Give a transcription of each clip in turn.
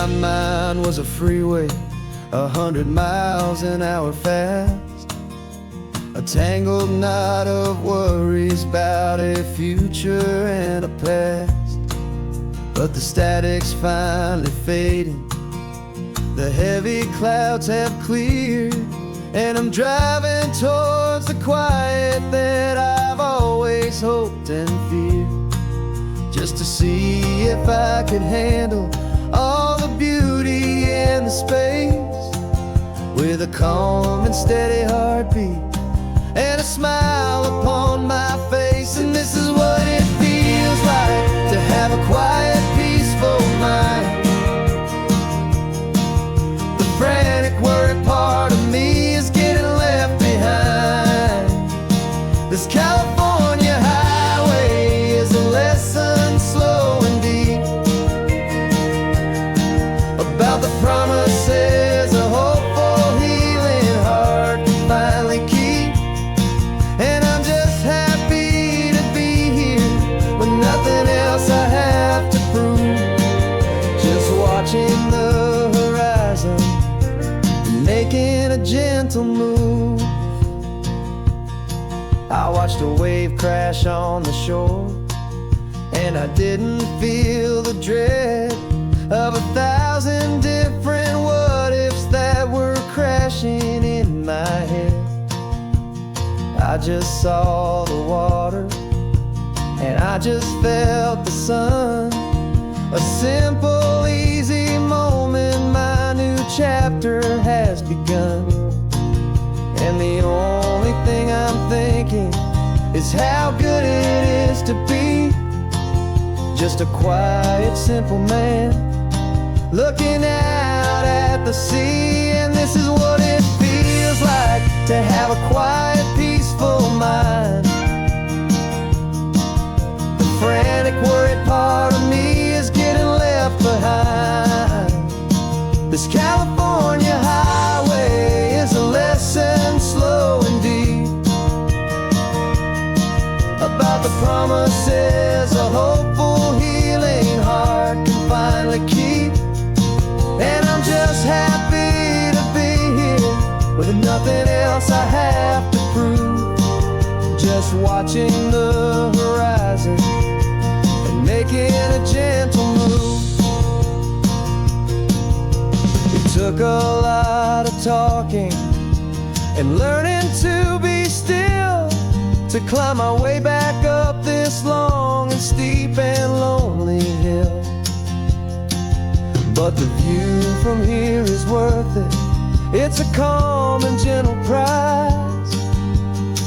my mind was a freeway, 100 miles an hour fast, a tangled knot of worries about a future and a past. But the static's finally fading, the heavy clouds have cleared, and I'm driving towards the quiet that I've always hoped and feared, just to see if I could handle all the beauty and the space, with a calm and steady heartbeat and a smile upon my face. And this is what it feels like to have a quiet, peaceful mind. The frantic, worried part of me is getting left behind. This California highway is a lesson slow and deep about the promises a hopeful, healing heart can finally keep. And I'm just happy to be here with nothing else I have to prove, just watching the horizon, making a gentle move. I watched a wave crash on the shore, and I didn't feel the dread of 1,000 different what-ifs that were crashing in my head. I just saw the water, and I just felt the sun. A simple, easy moment, my new chapter has begun. And the only thing I'm thinking is how good it is to be just a quiet, simple man looking out at the sea. And this is what it feels like to have a quiet, peaceful mind. The frantic, worried part of me is getting left behind. This California highway is a lesson slow and deep about the promises a hopeful, healing heart can finally keep. And I'm just happy to be here with nothing else I have to prove, just watching the horizon and making a gentle move. It took a lot of talking and learning to be still to climb my way back up this long and steep and lonely hill. But the view from here is worth it. It's a calm and gentle prize,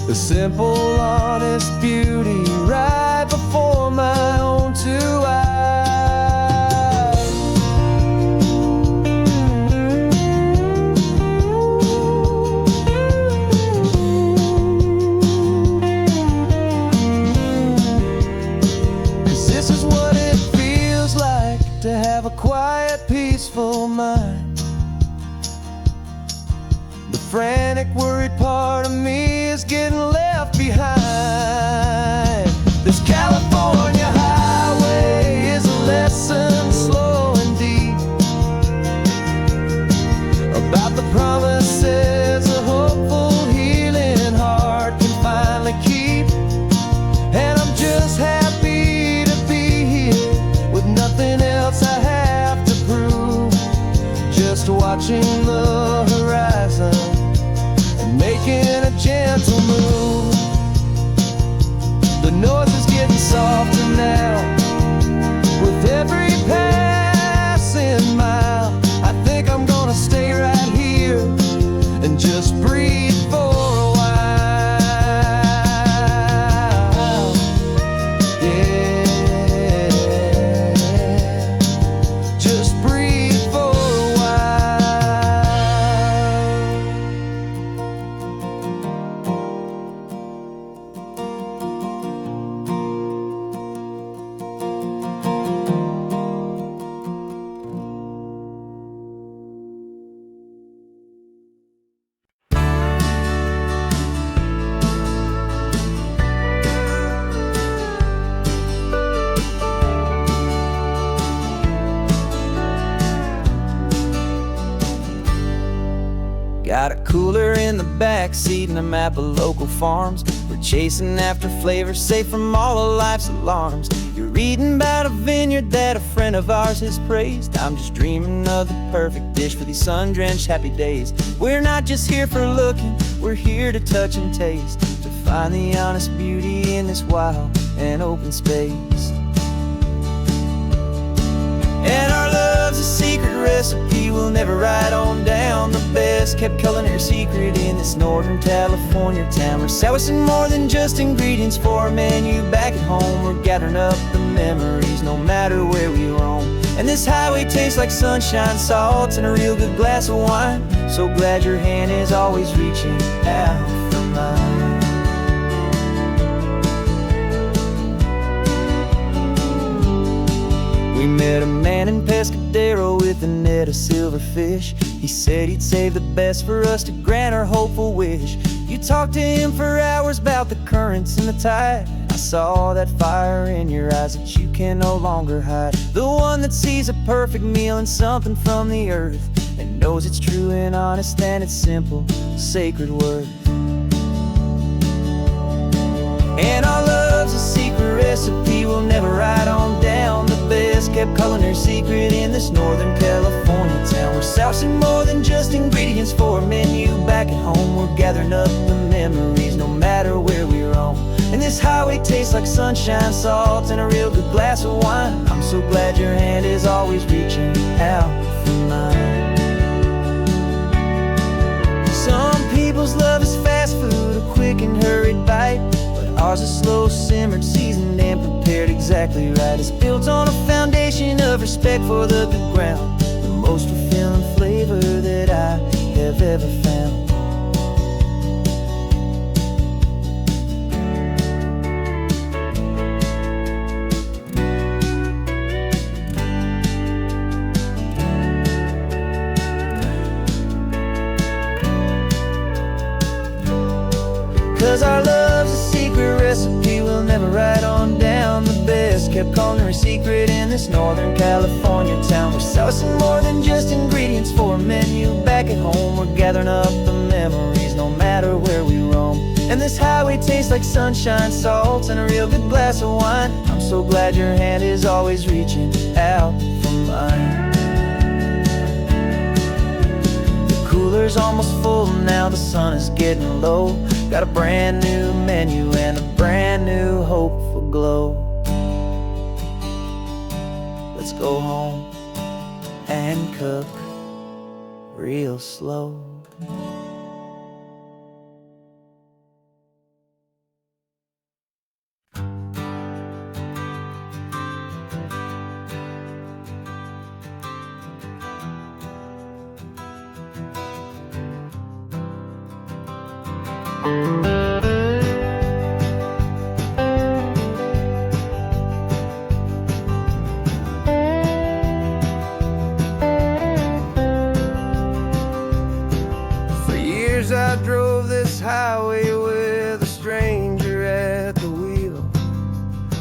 the simple, honest beauty right before my own two eyes. This is what it feels like to have a quiet, peaceful mind. The frantic, worried part of me is getting left behind. This California highway is a lesson slow and deep about the promises a hopeful, healing heart can finally keep. And I'm just happy to be here with nothing else I have to prove, just watching the horizon and making a gentle move. The noise is getting softer now with every passing mile. I think I'm gonna stay right here and just breathe for a while. Yeah, just breathe for a while. Got a cooler in the back seat and a map of local farms. We're chasing after flavors safe from all of life's alarms. You're reading about a vineyard that a friend of ours has praised. I'm just dreaming of the perfect dish for these sun-drenched happy days. We're not just here for looking, we're here to touch and taste, to find the honest beauty in this wild and open space. And our love's a secret recipe we'll never write on down. The best kept culinary secret in this Northern California town. We're sourcing more than just ingredients for a menu back at home. We're gathering up the memories no matter where we roam. And this highway tastes like sunshine, salt, and a real good glass of wine. So glad your hand is always reaching out for mine. We met a man in Pescadero with a net of silverfish. He said he'd save the best for us to grant our hopeful wish. You talked to him for hours about the currents and the tide. I saw that fire in your eyes that you can no longer hide. The one that sees a perfect meal in something from the earth, and knows it's true and honest and it's simple, sacred worth. And our love's a secret recipe we'll never write on down. The best kept culinary secret in this Northern California town. We're sourcing more than just ingredients for a menu back at home. We're gathering up the memories no matter where we roam. And this highway tastes like sunshine, salt, and a real good glass of wine. I'm so glad your hand is always reaching out for mine. Some people's love is fast food, a quick and hurried bite. Ours is slow simmered, seasoned, and prepared exactly right. It's built on a foundation of respect for the good ground, the most fulfilling flavor that I have ever found. 'Cause our love's a secret recipe we'll never write on down. The best kept culinary secret in this Northern California town. We're sourcing more than just ingredients for a menu back at home. We're gathering up the memories no matter where we roam. And this highway tastes like sunshine, salt, and a real good glass of wine. I'm so glad your hand is always reaching out for mine. Cooler's almost full now, the sun is getting low. Got a brand new menu and a brand new hopeful glow. Let's go home and cook real slow. For years I drove this highway with a stranger at the wheel,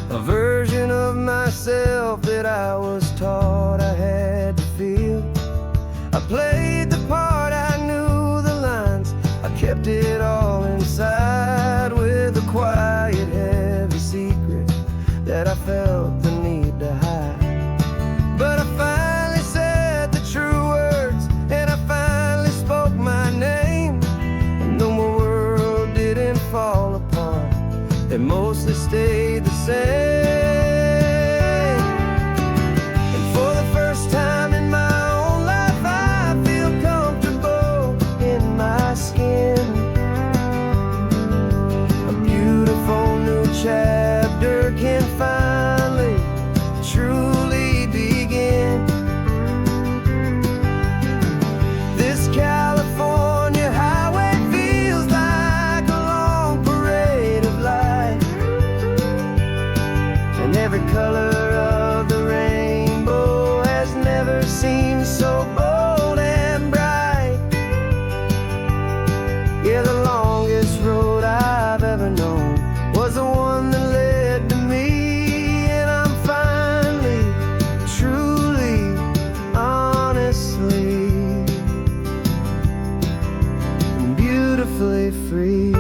a version of myself that I was taught I had to feel. I played the part, I knew the lines, I kept it all inside with a quiet, heavy secret that I felt the need to hide. But I finally said the true words, and I finally spoke my name, and though my world didn't fall apart, it mostly stayed the same. And for the first time in my own life, I feel comfortable in my skin. beautifully free.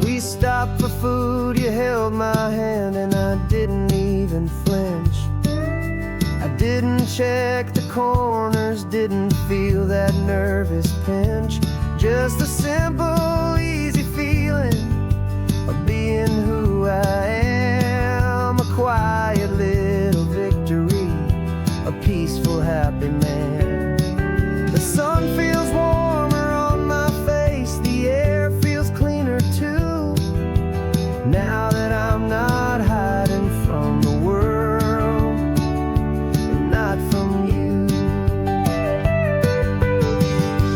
We stopped for food, you held my hand, and I didn't even flinch. I didn't check the corners, didn't feel that nervous pinch. Just a simple, easy feeling of being who I am. A quiet little victory, a peaceful, happy man. The sun feels warmer on my face, the air feels cleaner too. Now that I'm not hiding from the world, and not from you.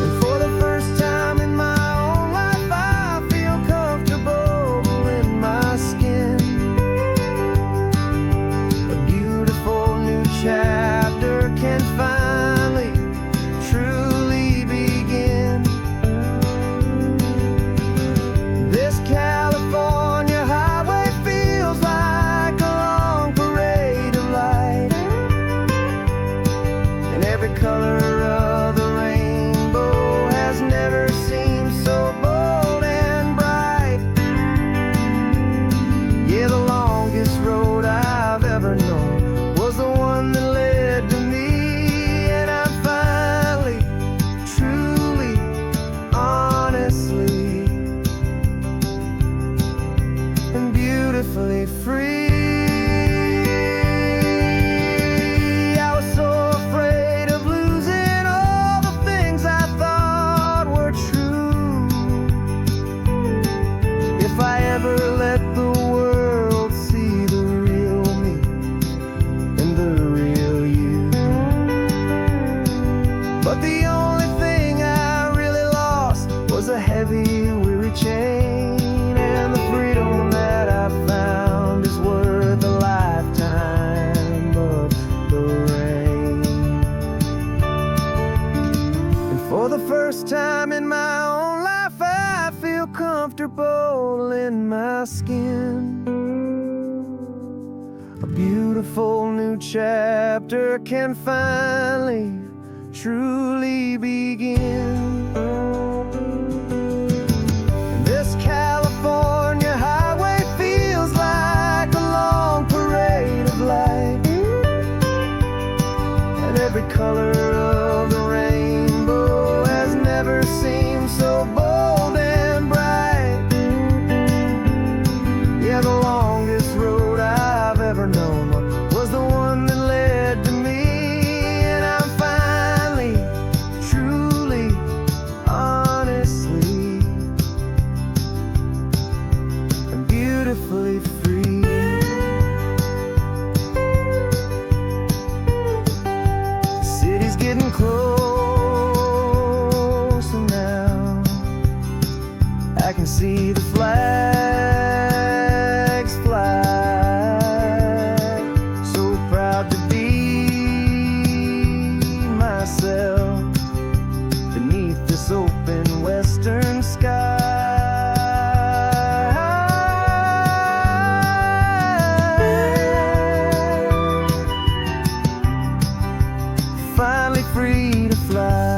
And for the first time in my own life, I feel comfortable in my skin. A beautiful new chapter can finally, truly begin. This California highway feels like a long parade of light, and every color of the rainbow has never seemed so bold and bright. Yeah, the longest road I've ever known was the one that led to me, and I'm finally, truly, honestly, and beautifully free. I was so afraid of losing all the things I thought were true. If I ever let the world see the real me and the real you. But the only thing I really lost was a heavy, weary chain, and the freedom that I found is worth a lifetime of the rain. And for the first time in my own life, I feel comfortable in my skin. A beautiful new chapter can finally, truly begin. This California highway feels like a long parade of light, and every color of the rainbow has never seemed so bold and bright. Yeah, the longest road I've ever known was the one that led to me, and I'm finally, truly, honestly, and beautifully free. The city's getting closer now. I can see the flags fly. So proud to be myself beneath this open western sky. Finally free to fly.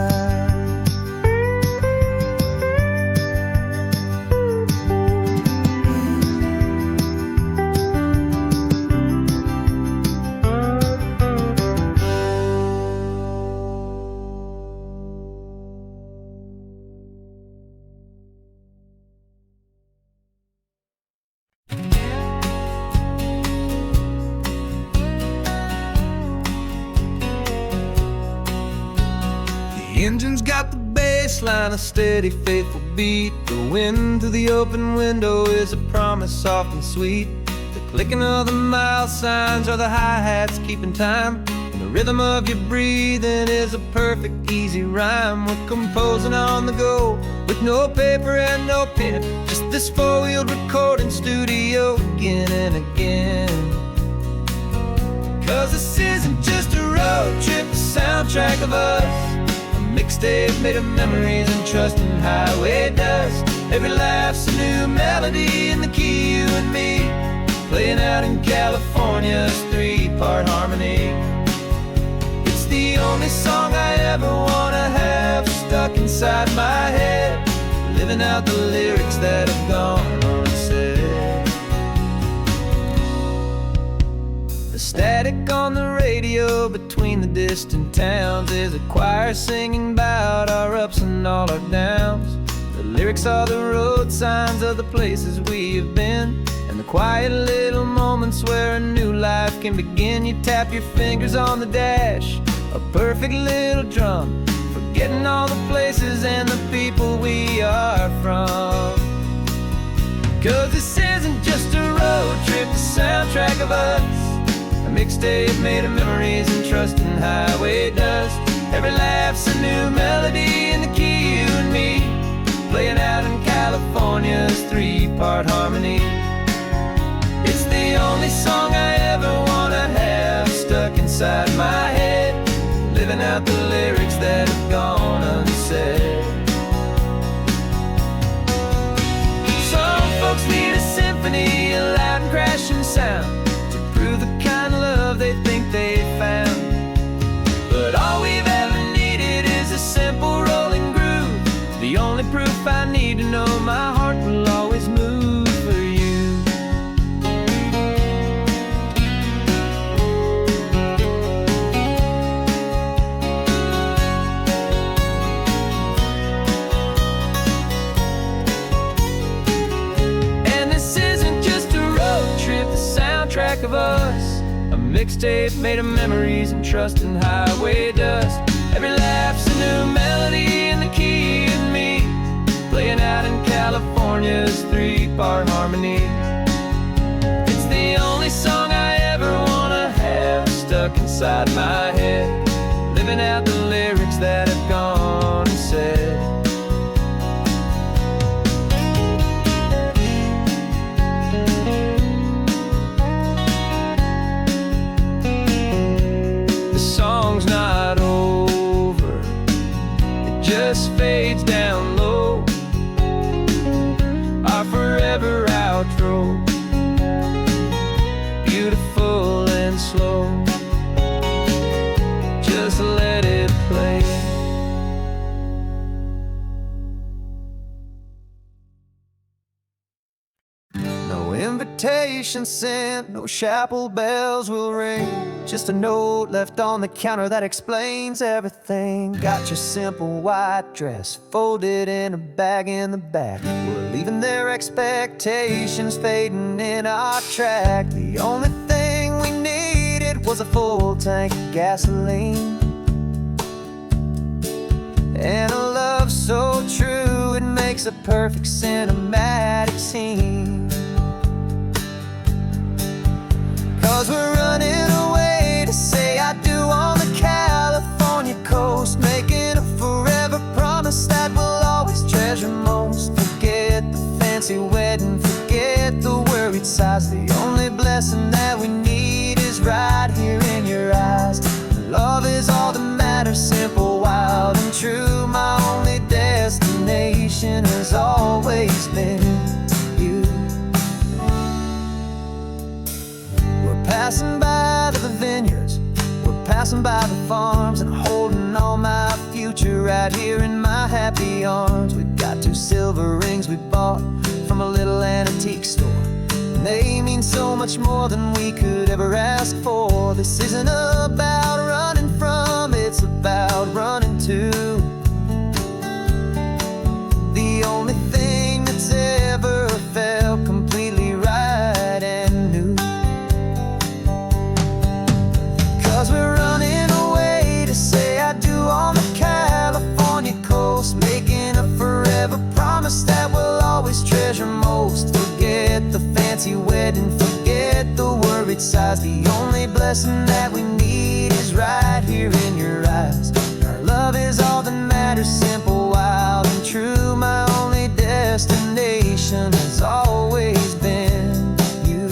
The engine's got the bass line, a steady, faithful beat. The wind through the open window is a promise soft and sweet. The clicking of the mile signs are the hi-hats keeping time, and the rhythm of your breathing is a perfect, easy rhyme. We're composing on the go with no paper and no pen, just this four-wheeled recording studio again and again. 'Cause this isn't just a road trip, a soundtrack of us, mixtape made of memories and trust in highway dust. Every laugh's a new melody in the key, you and me. playing out in California's three-part harmony. It's the only song I ever wanna have stuck inside my head, living out the lyrics that have gone unsaid. The static on the radio between the distant towns is a choir singing about our ups and all our downs. The lyrics are the road signs of the places we have been, and the quiet little moments where a new life can begin. You tap your fingers on the dash, a perfect little drum, forgetting all the places and the people we are from. 'Cause this isn't just a road trip, the soundtrack of us, a mixtape made of memories and trust in highway dust. Every laugh's a new melody in the key, you and me, playing out in California's three-part harmony. It's the only song I ever wanna have stuck inside my head, living out the lyrics that have gone unsaid. Some folks need a symphony, a loud and crashing sound, to prove the kind of love they think they found. But all we've ever needed is a simple rolling groove, the only proof I need to know my heart will always move for you. And this isn't just a road trip, the soundtrack of us, a mixtape made of memories and trust in highway dust. Every laugh's a new melody in the key and me, playing out in California's three-part harmony. It's the only song I ever wanna have stuck inside my head, living out the lyrics that have gone unsaid. The song's not over, it just fades down low, our forever outro, beautiful and slow. Just let it play. No invitation sent, no chapel bells will ring, just a note left on the counter that explains everything. Got your simple white dress folded in a bag in the back. We're leaving their expectations fading in our track. The only thing we needed was a full tank of gasoline, and a love so true it makes a perfect cinematic scene. 'Cause we're running away to say I do on the California coast, making a forever promise that we'll always treasure most. Forget the fancy wedding, forget the worried sighs. The only blessing that we need is right here in your eyes. Love is all that matters, simple, wild and true. My only destination has always been you. We're passing by the vineyards, we're passing by the farms, and holding all my future right here in my happy arms. We've got 2 silver rings we bought from a little antique store, and they mean so much more than we could ever ask for. This isn't about running from, it's about running to the only thing that's ever felt completely right and new. 'Cause we're running away to say I do on the California coast, making a forever promise that we'll always treasure most. Forget the fancy wedding, forget the worried sighs. The only blessing that we need is right here in your eyes. Our love is all that matters, simple, wild and true. My only destination has always been you.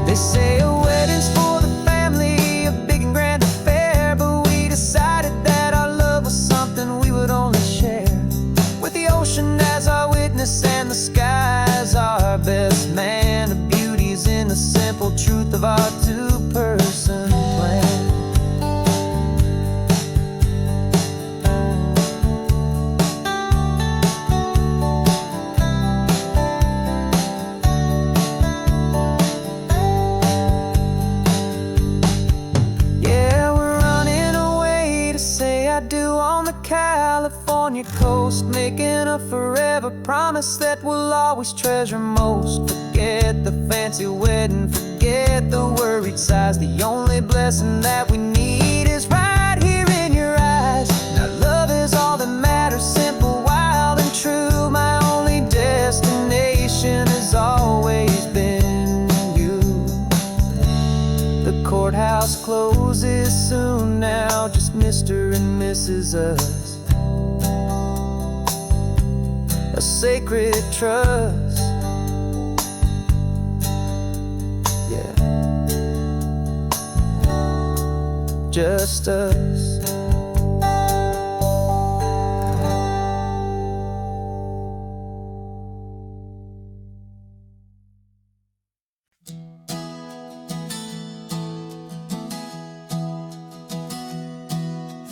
They say a wedding's for the family, a big and grand affair, but we decided that our love was something we would only share with the ocean as our witness and the sky as our best man. in a forever promise that we'll always treasure most. Forget the fancy wedding, forget the worried sighs. The only blessing that we need is right here in your eyes. Now love is all that matters, simple, wild and true. My only destination has always been you. The courthouse closes soon now, just Mr. and Mrs. Us. A sacred trust, yeah, just us.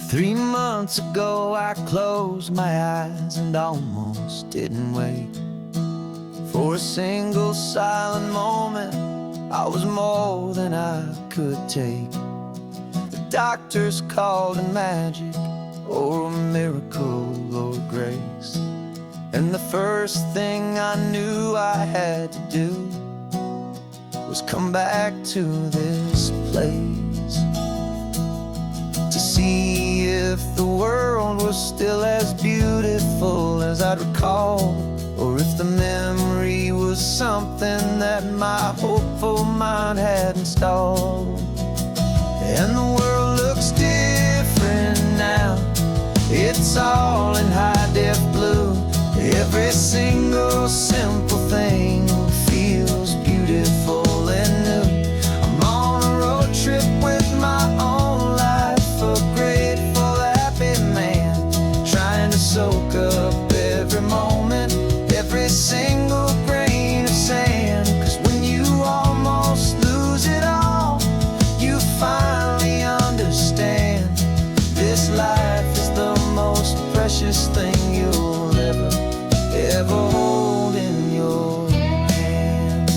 Three months ago I closed my eyes and almost didn't wait for a single silent moment. I was more than I could take. The doctors called it magic, or a miracle, or grace. And the first thing I knew I had to do was come back to this place, to see if the world was still as beautiful as I'd recall, or if the memory was something that my hopeful mind had installed. And the world looks different now, it's all in high-def blue. Every single simple thing feels beautiful and new. I'm on a road trip with my own life, a grateful, happy man, trying to soak up every moment, every single grain of sand. 'Cause when you almost lose it all, you finally understand this life is the most precious thing you'll ever hold in your hand.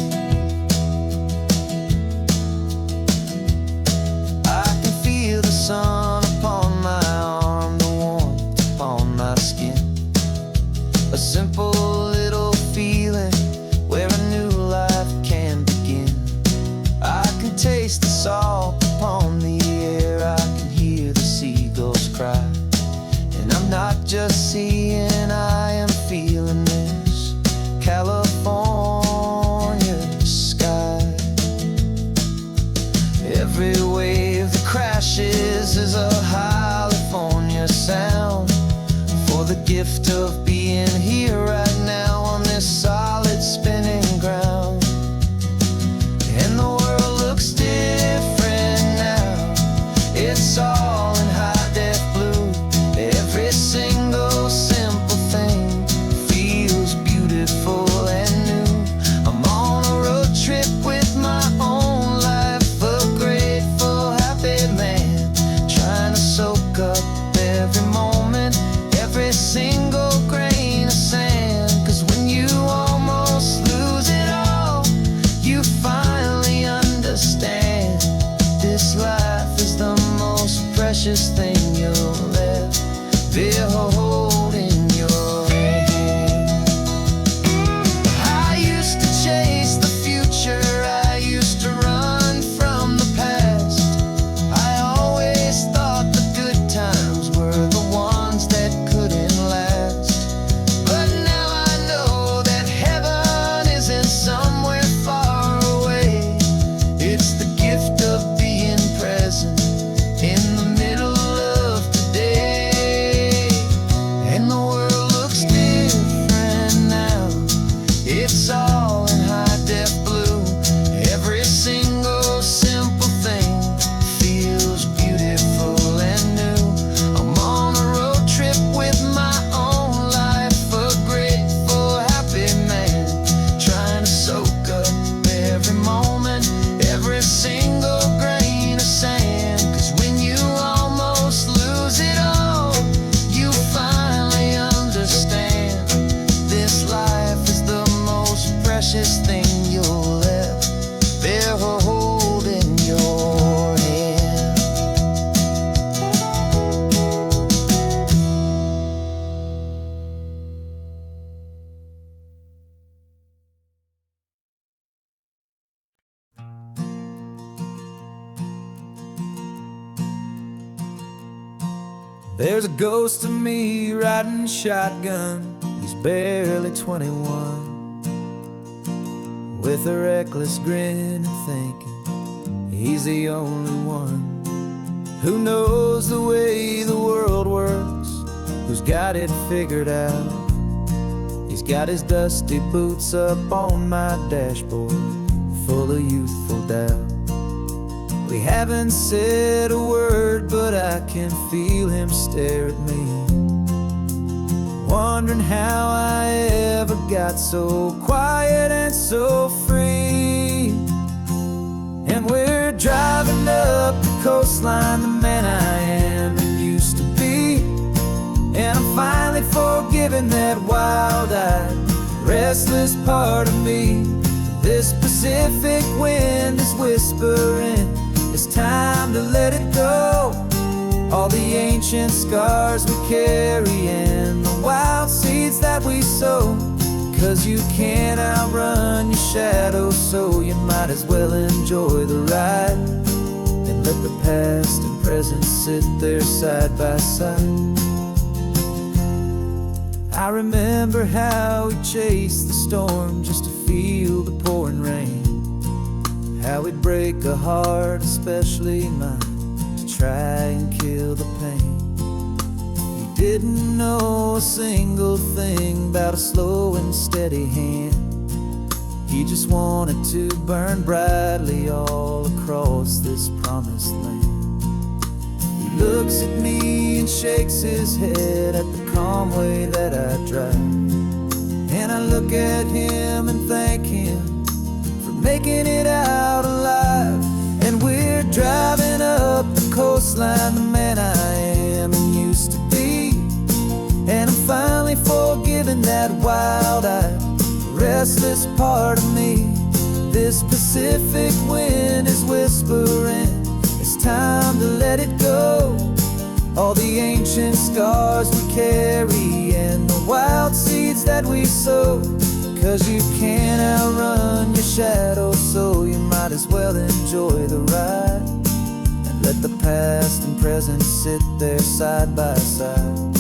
I can feel the sun upon my arm, the warmth upon my skin, a simple little feeling where a new life can begin. I can taste the salt upon the air, I can hear the seagulls cry. And I'm not just seeing, I am feeling this California sky. Every wave that crashes is a California sound, for the gift of being here right now on this solid spinning ground. And the world looks different now, it's all in high-def blue. Every single simple thing feels beautiful and new. I'm on a road trip with my own life, a grateful, happy man, trying to soak up every moment, every single grain of sand. There's a ghost of me riding shotgun. He's barely 21, with a reckless grin and thinking he's the only one who knows the way the world works, who's got it figured out. He's got his dusty boots up on my dashboard, full of youthful doubt. We haven't said a word, but I can feel him stare at me, wondering how I ever got so quiet and so free. And we're driving up the coastline, the man I am and used to be. And I'm finally forgiving that wild-eyed, restless part of me. This Pacific wind is whispering, it's time to let it go. All the ancient scars we carry and the wild seeds that we sow. 'Cause you can't outrun your shadow, so you might as well enjoy the ride and let the past and present sit there side by side. I remember how we chased the storm just to feel the pouring rain, how we'd break a heart, especially mine, to try and kill the pain. He didn't know a single thing about a slow and steady hand. He just wanted to burn brightly all across this promised land. He looks at me and shakes his head at the calm way that I drive, and I look at him and thank him for making it out alive. And we're driving up the coastline, the man I am and used to be. And I'm finally forgiving that wild-eyed, restless part of me. This Pacific wind is whispering, it's time to let it go. All the ancient scars we carry and the wild seeds that we sow. 'Cause you can't outrun your shadow, so you might as well enjoy the ride and let the past and present sit there side by side.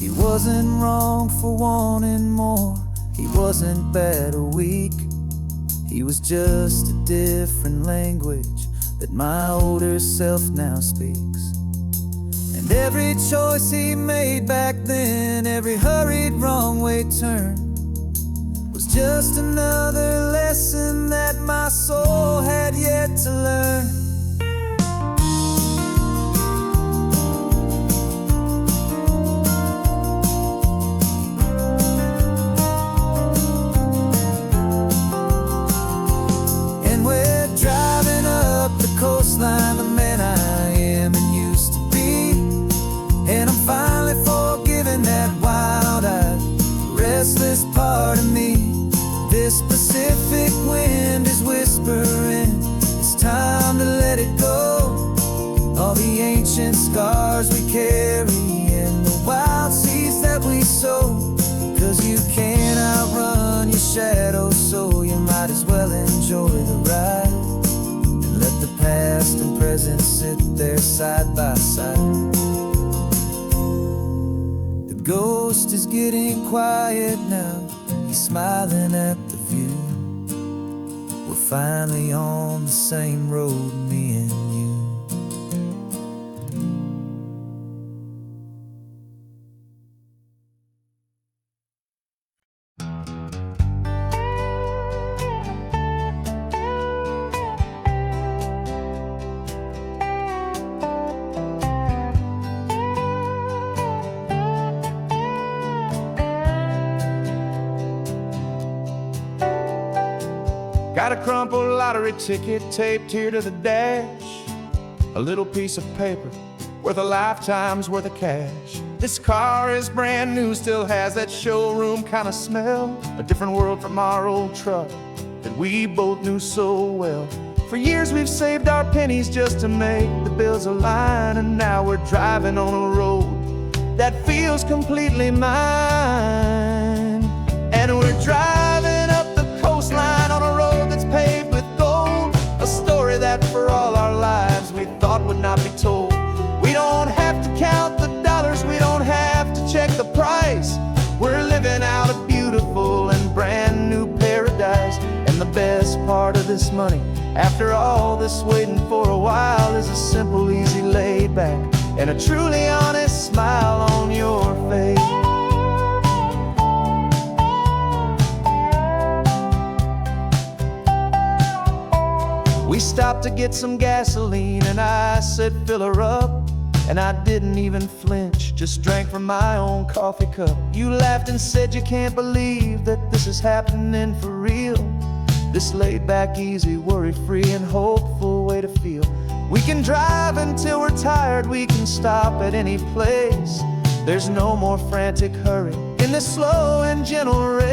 He wasn't wrong for wanting more, he wasn't bad or weak. He was just a different language that my older self now speaks. And every choice he made back then, every hurried wrong way turn, was just another lesson that my soul had yet to learn. Coastline, the man I am and used to be. And I'm finally forgiving that wild-eyed, restless part of me. This Pacific wind is whispering, it's time to let it go. All the ancient scars we carry and the wild seeds that we sow. 'Cause you can't outrun your shadow, so you might as well enjoy the ride. Let the past and present sit there side by side. The ghost is getting quiet now, he's smiling at the view. We're finally on the same road, me and you. Got a crumpled lottery ticket taped here to the dash, a little piece of paper worth a lifetime's worth of cash. This car is brand new, still has that showroom kind of smell, a different world from our old truck that we both knew so well. For years we've saved our pennies just to make the bills align, and now we're driving on a road that feels completely mine. And we're driving up the coastline on a road that's paved with gold, a story that for all our lives we thought would not be told. We price. We're living out a beautiful and brand new paradise. And the best part of this money, after all this waiting for a while, is a simple, easy, laid back, and a truly honest smile on your face. We stopped to get some gasoline, and I said, fill her up. And I didn't even flinch, just drank from my own coffee cup. You laughed and said you can't believe that this is happening for real. This laid back, easy, worry-free and hopeful way to feel. We can drive until we're tired, we can stop at any place. There's no more frantic hurry in this slow and gentle race.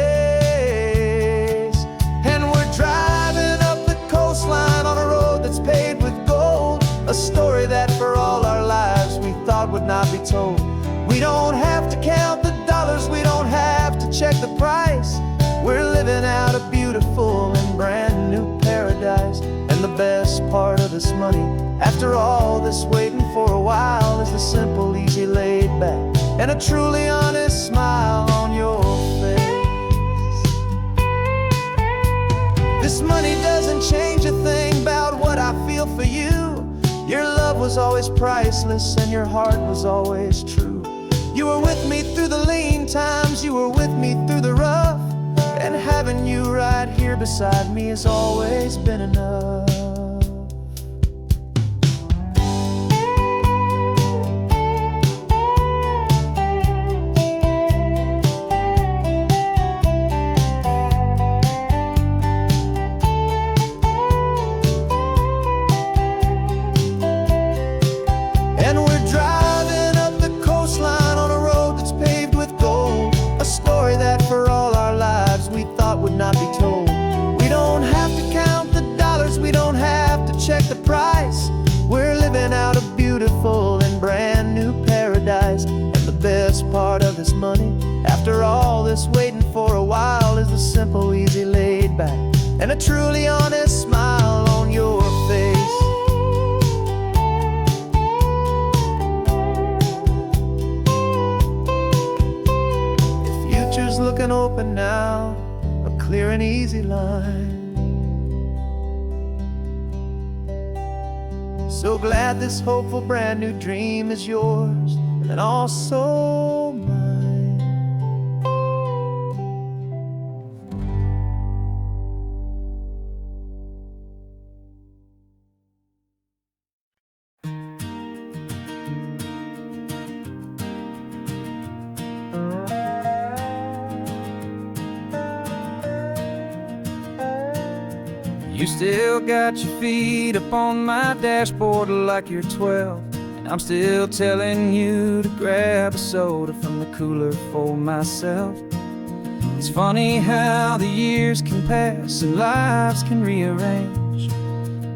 And we're driving up the coastline on a road that's paved with gold, a story that for all our lives we thought would not be told. We don't have to count the dollars, we don't have to check the price. We're living out a beautiful and brand new paradise. And the best part of this money, after all this waiting for a while, is the simple, easy, laid back, and a truly honest smile on your face. This money doesn't change a thing about what I feel for you. Your love was always priceless and your heart was always true. You were with me through the lean times, you were with me through the rough, and having you right here beside me has always been enough. Not be told. We don't have to count the dollars, we don't have to check the price. We're living out a beautiful and brand new paradise. And the best part of this money, after all this waiting for a while, is the simple, easy, laid back, and a truly honest smile on your face. The future's looking open now, clear and easy line. So glad this hopeful brand new dream is yours and also mine. You still got your feet up on my dashboard like you're 12, and I'm still telling you to grab a soda from the cooler for myself. It's funny how the years can pass and lives can rearrange,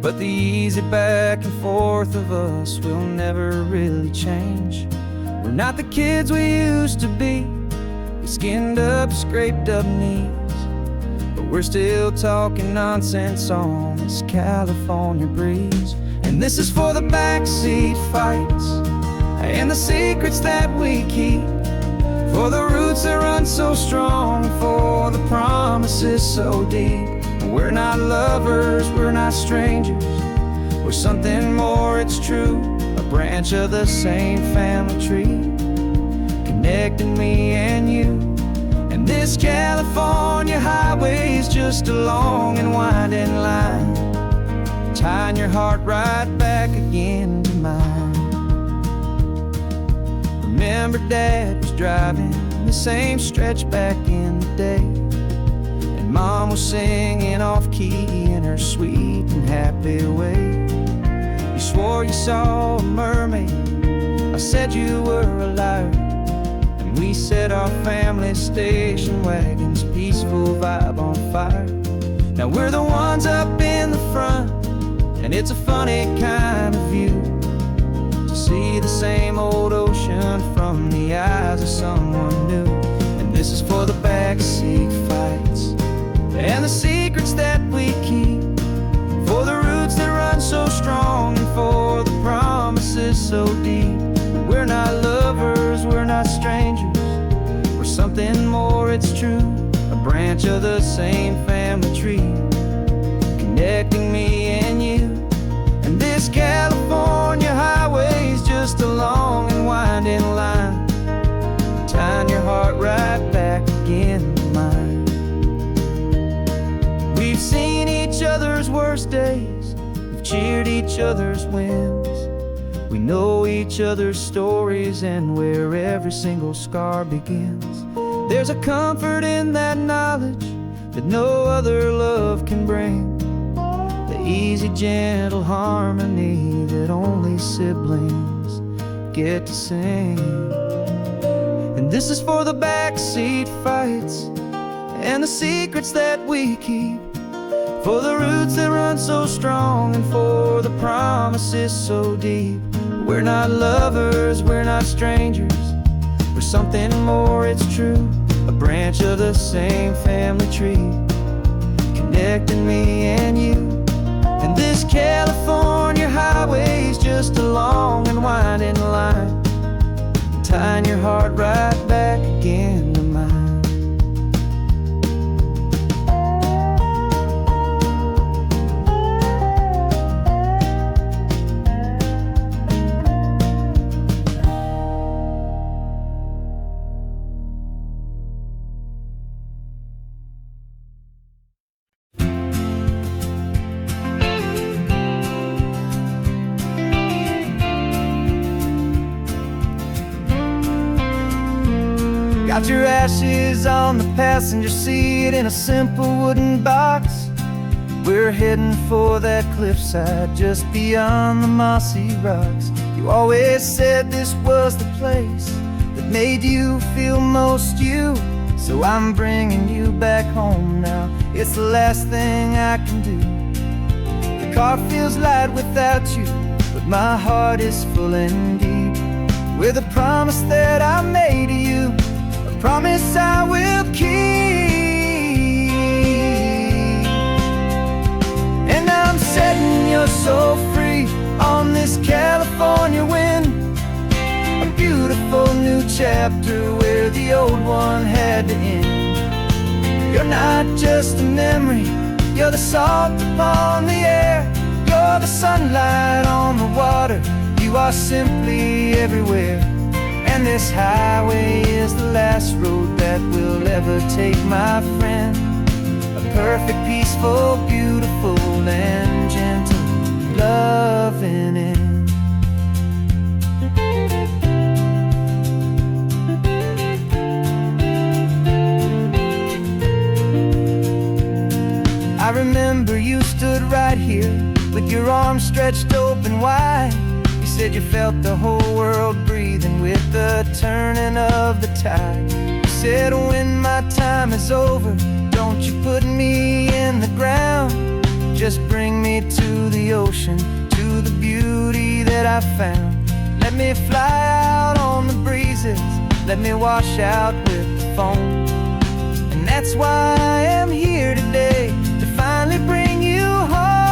but the easy back and forth of us will never really change. We're not the kids we used to be, with skinned up, scraped up knees, but we're still talking nonsense on this California breeze. And this is for the backseat fights and the secrets that we keep, for the roots that run so strong, for the promises so deep. We're not lovers, we're not strangers, we're something more, it's true, a branch of the same family tree, connecting me and you. And this California highway is just a long and winding line, tying your heart right back again to mine. Remember Dad was driving the same stretch back in the day, and Mom was singing off-key in her sweet and happy way. You swore you saw a mermaid, I said you were a liar, and we set our family station wagon's peaceful vibe on fire. Now we're the ones up in the front, and it's a funny kind of view to see the same old ocean from the eyes of someone new. And this is for the backseat fights and the secrets that we keep, for the roots that run so strong and for the promises so deep. We're not lovers, we're not strangers, it's true, a branch of the same family tree, connecting me and you. And this California highway's just a long and winding line, tying your heart right back again to mine. We've seen each other's worst days, we've cheered each other's wins. We know each other's stories and where every single scar begins. There's a comfort in that knowledge that no other love can bring, the easy, gentle harmony that only siblings get to sing. And this is for the backseat fights and the secrets that we keep, for the roots that run so strong and for the promises so deep. We're not lovers, we're not strangers, we're something more, it's true, a branch of the same family tree, connecting me and you. And this California highway's just a long and winding line, tying your heart right back again to mine. Got your ashes on the passenger seat in a simple wooden box. We're heading for that cliffside just beyond the mossy rocks. You always said this was the place that made you feel most you, so I'm bringing you back home now. It's the last thing I can do. The car feels light without you, but my heart is full and deep with a promise that I made to you, promise I will keep. And I'm setting your soul free on this California wind, a beautiful new chapter where the old one had to end. You're not just a memory, you're the salt upon the air, you're the sunlight on the water, you are simply everywhere. And this highway is the last road that we'll ever take, my friend. A perfect, peaceful, beautiful, and gentle loving end. I remember you stood right here with your arms stretched open wide. You said you felt the whole world breathing with the turning of the tide. You said when my time is over, don't you put me in the ground, just bring me to the ocean, to the beauty that I found. Let me fly out on the breezes, let me wash out with the foam. And that's why I am here today, to finally bring you home.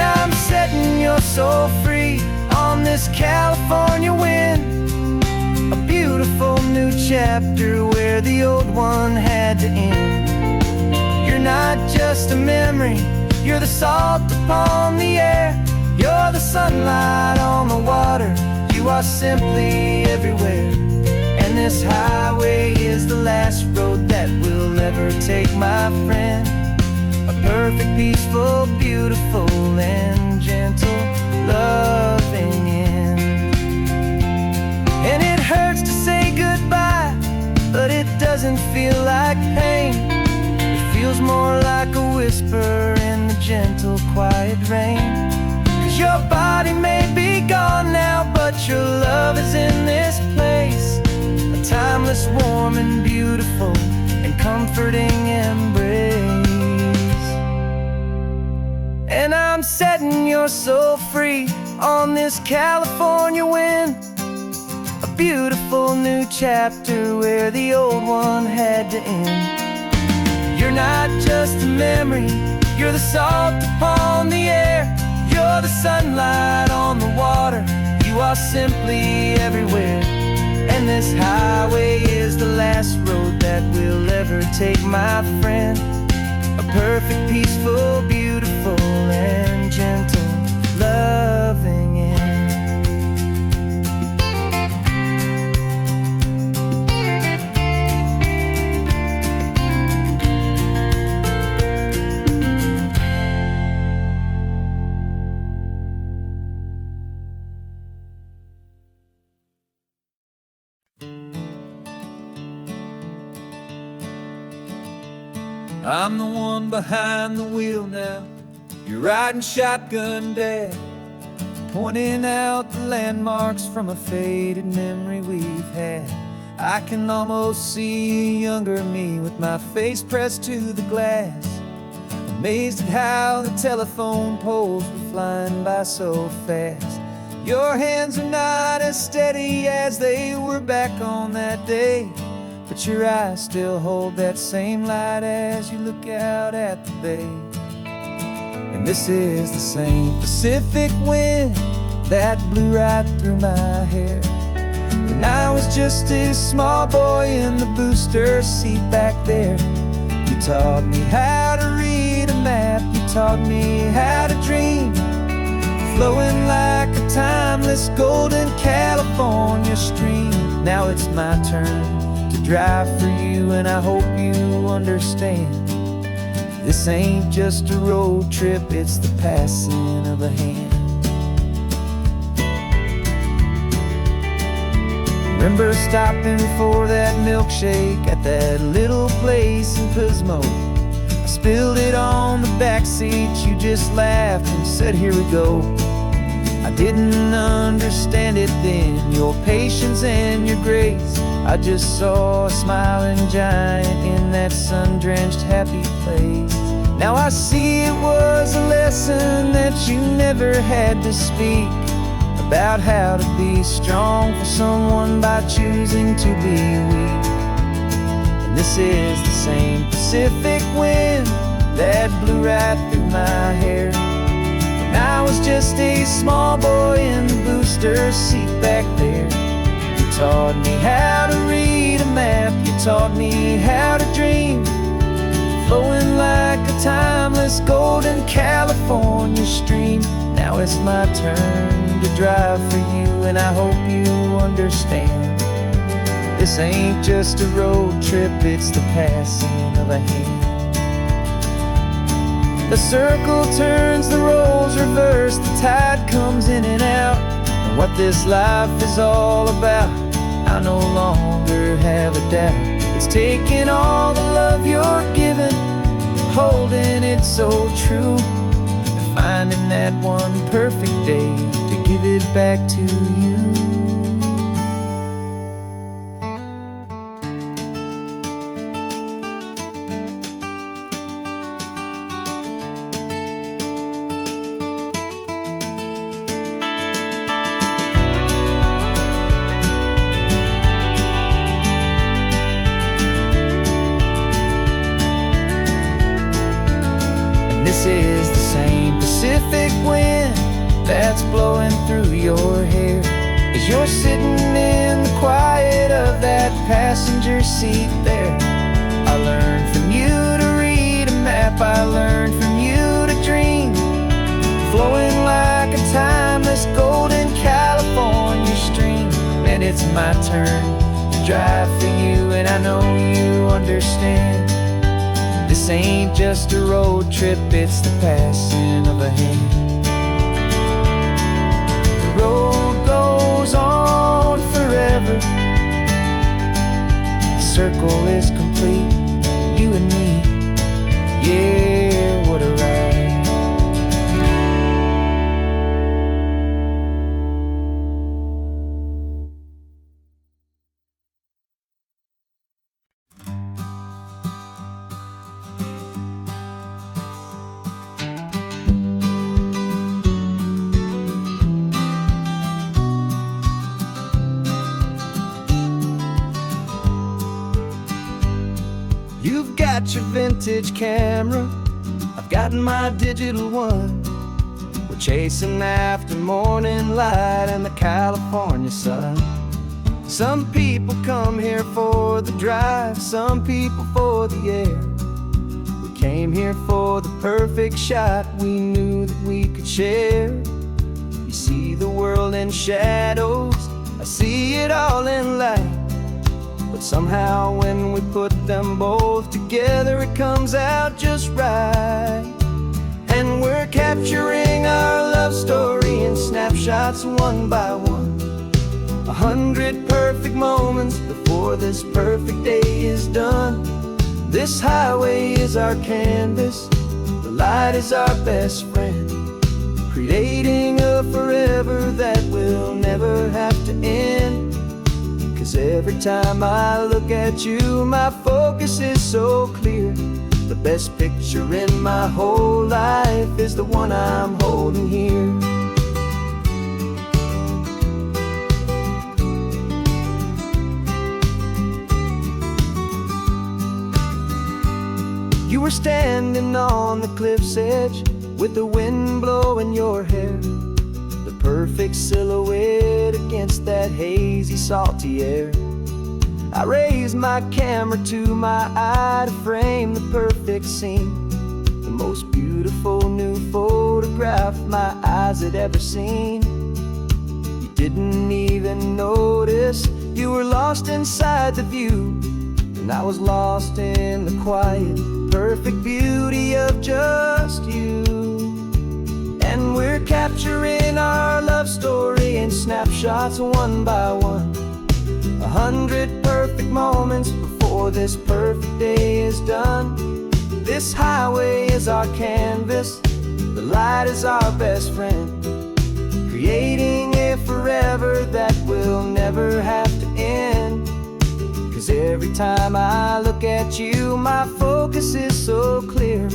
I'm setting your soul free on this California wind, a beautiful new chapter where the old one had to end. You're not just a memory, you're the salt upon the air, you're the sunlight on the water, you are simply everywhere. And this highway is the last road that we'll ever take, my friend. A perfect, peaceful, beautiful, and gentle loving end. And it hurts to say goodbye, but it doesn't feel like pain. It feels more like a whisper in the gentle, quiet rain. 'Cause your body may be gone now, but your love is in this place, a timeless, warm, and beautiful, and comforting embrace. And I'm setting your soul free on this California wind, a beautiful new chapter where the old one had to end. You're not just a memory, you're the salt upon the air, you're the sunlight on the water, you are simply everywhere. And this highway is the last road that we'll ever take, my friend. A perfect, peaceful, beautiful, and gentle, loving end. I'm the one behind the wheel now. You're riding shotgun, Dad, pointing out the landmarks from a faded memory we've had. I can almost see a younger me with my face pressed to the glass, amazed at how the telephone poles were flying by so fast. Your hands are not as steady as they were back on that day, but your eyes still hold that same light as you look out at the bay. And this is the same Pacific wind that blew right through my hair when I was just a small boy in the booster seat back there. You taught me how to read a map, you taught me how to dream, flowing like a timeless golden California stream. Now it's my turn to drive for you, and I hope you understand. This ain't just a road trip, it's the passing of a hand. Remember stopping for that milkshake at that little place in Pismo? I spilled it on the back seat, you just laughed and said, here we go. I didn't understand it then, your patience and your grace. I just saw a smiling giant in that sun-drenched happy place. Now I see it was a lesson that you never had to speak, about how to be strong for someone by choosing to be weak. And this is the same Pacific wind that blew right through my hair when I was just a small boy in the booster seat back there. You taught me how to read a map, you taught me how to dream, flowing like a timeless golden California stream. Now it's my turn to drive for you, and I hope you understand. This ain't just a road trip, it's the passing of a hand. The circle turns, the roles reverse, the tide comes in and out. And what this life is all about, I no longer have a doubt. It's taking all the love you're giving, holding it so true, and finding that one perfect day to give it back to you. This is the same Pacific wind that's blowing through your hair as you're sitting in the quiet of that passenger seat there. I learned from you to read a map, I learned from you to dream, flowing like a timeless golden California stream. And it's my turn to drive for you, and I know you understand. This ain't just a road trip, it's the passing of a hand. The road goes on forever, the circle is complete, you and me, yeah, what a ride. You've got your vintage camera, I've got my digital one. We're chasing after morning light and the California sun. Some people come here for the drive, some people for the air. We came here for the perfect shot we knew that we could share. You see the world in shadows, I see it all in light. But somehow when we put them both together, it comes out just right. And we're capturing our love story in snapshots one by one. 100 perfect moments before this perfect day is done. This highway is our canvas, the light is our best friend, creating a forever that will never have to end. 'Cause every time I look at you, my focus is so clear. The best picture in my whole life is the one I'm holding here. You were standing on the cliff's edge with the wind blowing your hair, the perfect silhouette against that hazy, salty air. I raised my camera to my eye to frame the perfect scene, the most beautiful new photograph my eyes had ever seen. You didn't even notice you were lost inside the view, and I was lost in the quiet, perfect beauty of just you. And we're capturing our love story in snapshots one by one. 100 perfect moments before this perfect day is done. This highway is our canvas, the light is our best friend, creating a forever that will never have to end. 'Cause every time I look at you, my focus is so clear.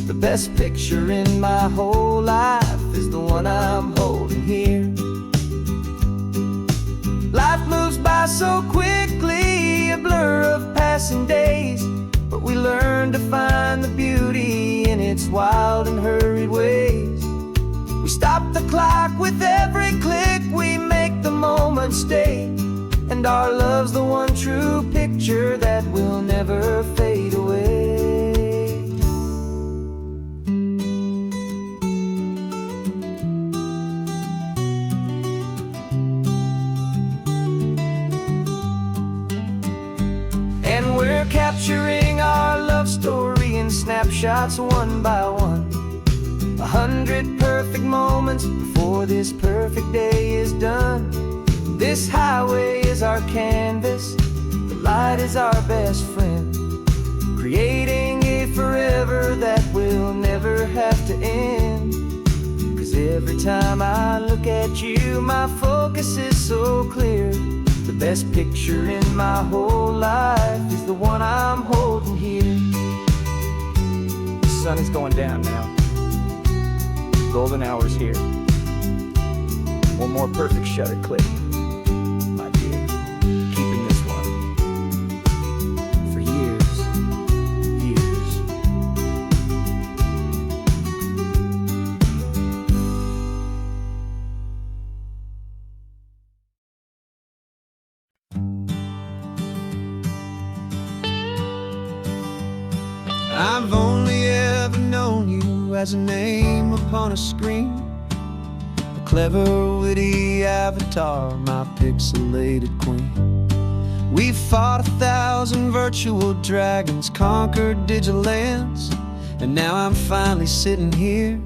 The best picture in my whole life is the one I'm holding here. Life moves by so quickly, a blur of passing days, but we learn to find the beauty in its wild and hurried ways. We stop the clock with every click, we make the moment stay, and our love's the one true picture that will never fade away. And we're capturing our love story in snapshots one by one. 100 perfect moments before this perfect day is done. This highway is our canvas, the light is our best friend, creating a forever that will never have to end. 'Cause every time I look at you, my focus is so clear. The best picture in my whole life is the one I'm holding here. The sun is going down now. Golden hour's here. One more perfect shutter click. Keeping this one for years, years. I've only ever known you as a name upon a screen, a clever, witty avatar, my pixelated queen. We fought 1,000 virtual dragons, conquered digital lands, and now I'm finally sitting here,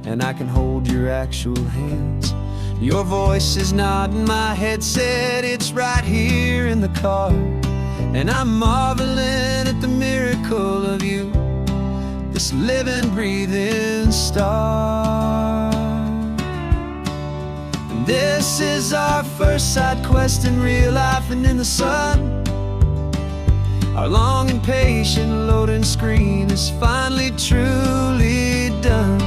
and I can hold your actual hands. Your voice is not in my headset, it's right here in the car, and I'm marveling at the miracle of you, this living, breathing star. And this is our first side quest in real life and in the sun. Our long and patient loading screen is finally truly done.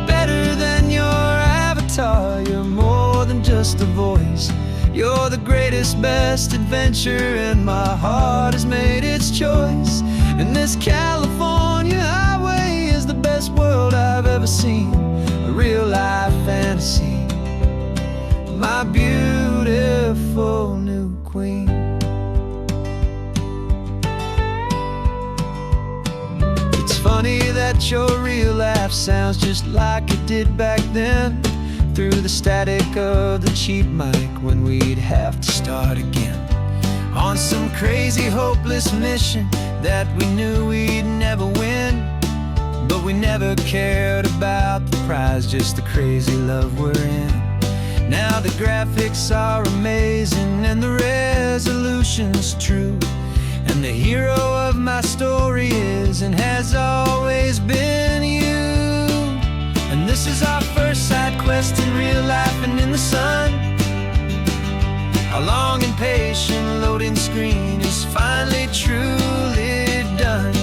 Better than your avatar, you're more than just a voice. You're the greatest, best adventure, and my heart has made its choice. And this California highway is the best world I've ever seen, a real life fantasy, my beautiful new that your real life sounds just like it did back then, through the static of the cheap mic when we'd have to start again. On some crazy hopeless mission that we knew we'd never win, but we never cared about the prize, just the crazy love we're in. Now the graphics are amazing and the resolution's true, and the hero of my story is and has always been you. And this is our first side quest in real life and in the sun. Our long and patient loading screen is finally truly done.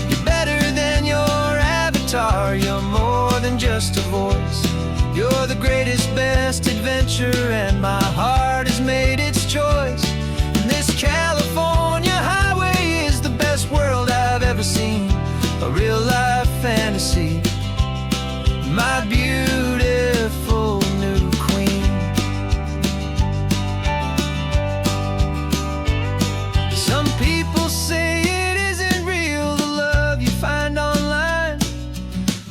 You're better than your avatar, you're more than just a voice. You're the greatest, best adventure, and my heart has made its choice. And this California highway is the best world I've ever seen, a real life fantasy, my beautiful new queen. Some people say it isn't real, the love you find online,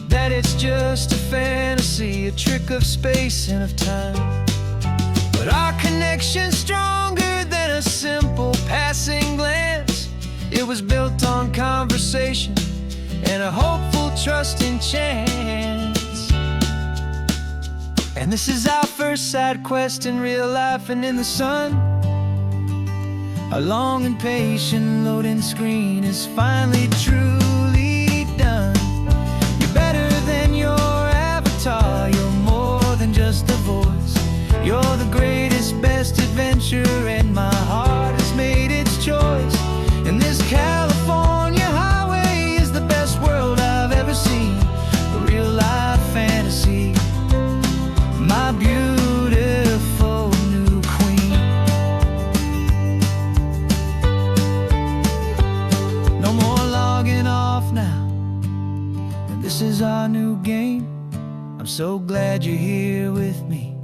that it's just a fantasy, a trick of space and of time. But our connection's stronger than a simple passing glance. It was built on conversation and a hopeful, trusting chance. And this is our first side quest in real life and in the sun. Our long and patient loading screen is finally truly done. You're better than your avatar, you're more than just a voice. You're the greatest, best adventure, and my heart has made its choice. And this California highway is the best world I've ever seen, a real life fantasy, my beautiful new queen. No more logging off now, and this is our new game. I'm so glad you're here with me,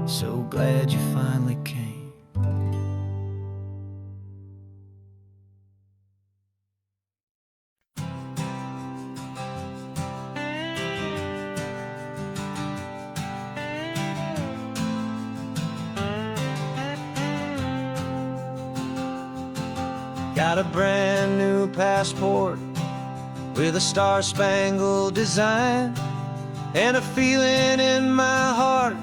so glad you finally came. Got a brand new passport with a star-spangled design, and a feeling in my heart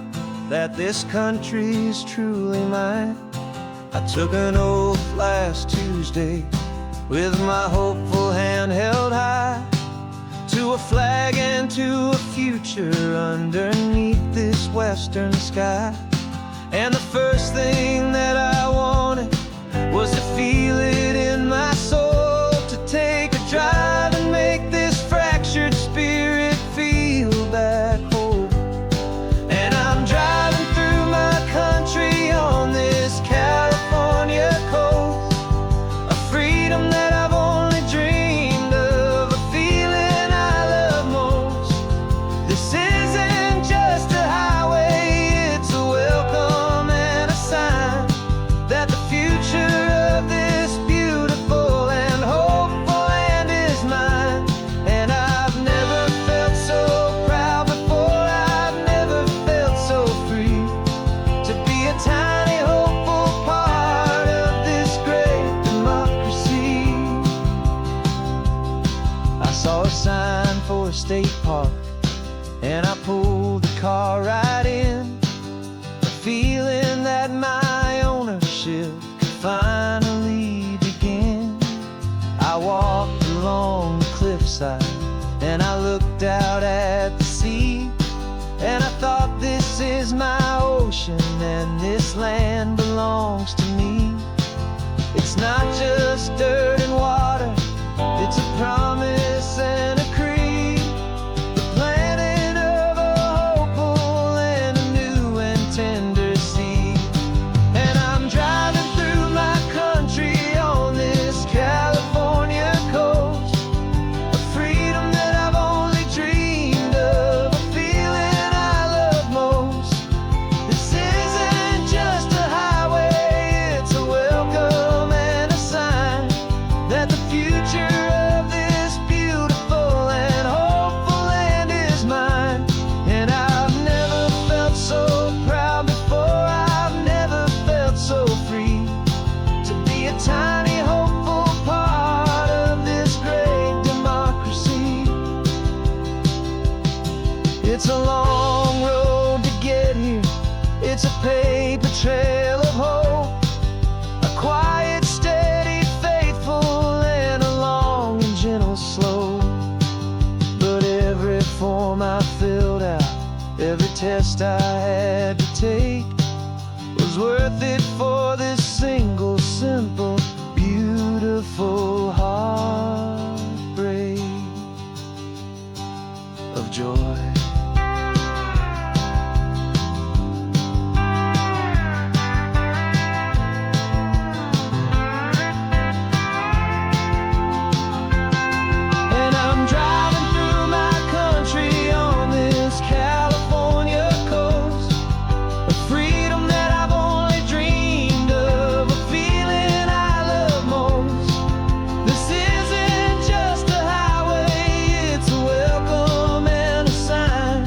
that this country's truly mine. I took an oath last Tuesday with my hopeful hand held high, to a flag and to a future underneath this western sky. And the first thing that I wanted was to feel it in my soul, to take a drive and make this fractured spirit feel back home. And I'm driving through my country on this California coast, a freedom that I've only dreamed of, a feeling I love most. This isn't just a highway, it's a welcome and a sign that the future of this beautiful and hopeful land is mine. And I've never felt so proud before, I've never felt so free, to be a tiny hopeful part of this great democracy. I saw a sign for a state park, and I pulled the car right in, a feeling that my ownership could finally begin. I walked along the cliffside and I looked out at the sea, and I thought, this is my ocean and this land belongs to me. It's not just dirt and water, it's a promise and a creed, the planting of a hopeful and a new and tender seed. And I'm driving through my country on this California coast, a freedom that I've only dreamed of, a feeling I love most. This isn't just a highway, it's a welcome and a sign test I had to take was worth it for this single, simple, beautiful heartbreak of joy. And I'm driving through my country on this California coast, a freedom that I've only dreamed of, a feeling I love most. This isn't just a highway, it's a welcome and a sign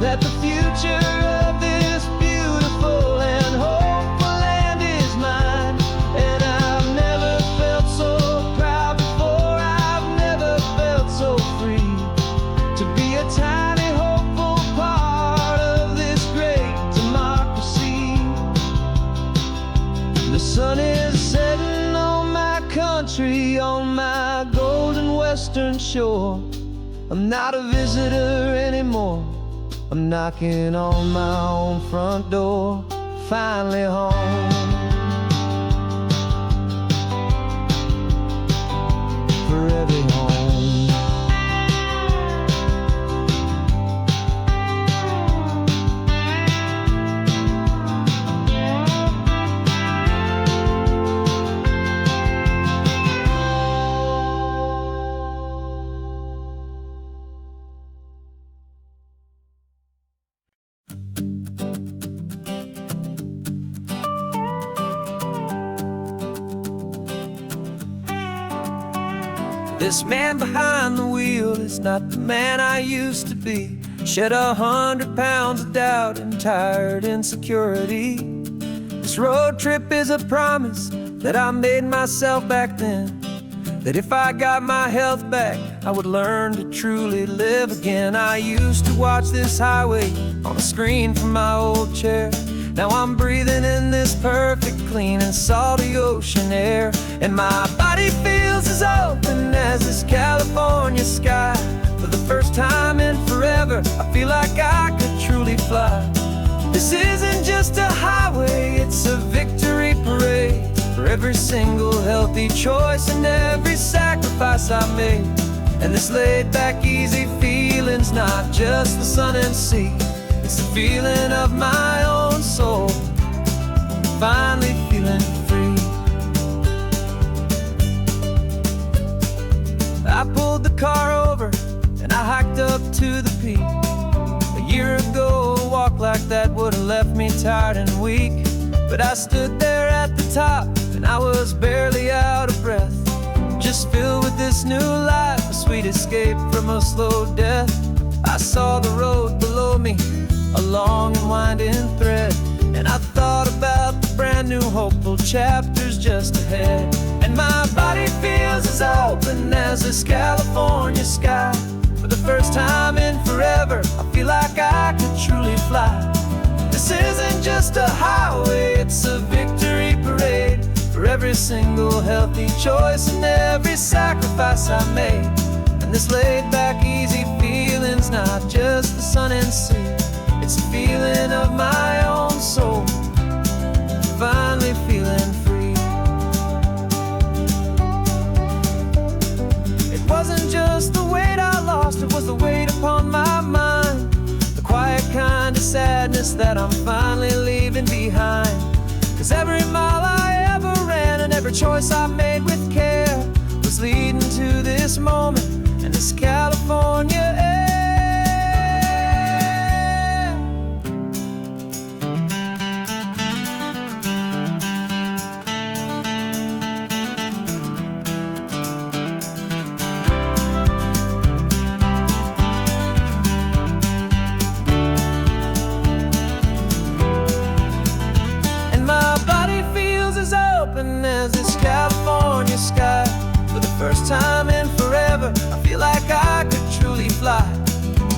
that the future of this beautiful and hopeful land is mine. And I've never felt so proud before, I've never felt so free to be a tiny hopeful part of this great democracy. The sun is setting on my country, on my golden western shore. I'm not a visitor anymore, I'm knocking on my own front door, finally home. Forever home. This man behind the wheel is not the man I used to be. Shed 100 pounds of doubt and tired insecurity. This road trip is a promise that I made myself back then, that if I got my health back, I would learn to truly live again. I used to watch this highway on a screen from my old chair. Now I'm breathing in this perfect, clean and salty ocean air. And my body feels as open as this California sky. For the first time in forever, I feel like I could truly fly. This isn't just a highway, it's a victory parade for every single healthy choice and every sacrifice I made. And this laid back, easy feeling's not just the sun and sea, it's the feeling of my own soul, finally feeling free. I pulled the car over and I hiked up to the peak. A year ago, a walk like that would have left me tired and weak. But I stood there at the top and I was barely out of breath, just filled with this new life, a sweet escape from a slow death. I saw the road below me, a long and winding thread, and I thought about the brand new hopeful chapters just ahead. And my body feels as open as this California sky. For the first time in forever, I feel like I could truly fly. This isn't just a highway, it's a victory parade for every single healthy choice and every sacrifice I made. And this laid back, easy feeling's not just the sun and sea, it's a feeling of my own soul, finally feeling free. It wasn't just the weight I lost, it was the weight upon my mind, the quiet kind of sadness that I'm finally leaving behind. 'Cause every mile I ever ran and every choice I made with care was leading to this moment and this California air. As this California sky. For the first time in forever, I feel like I could truly fly.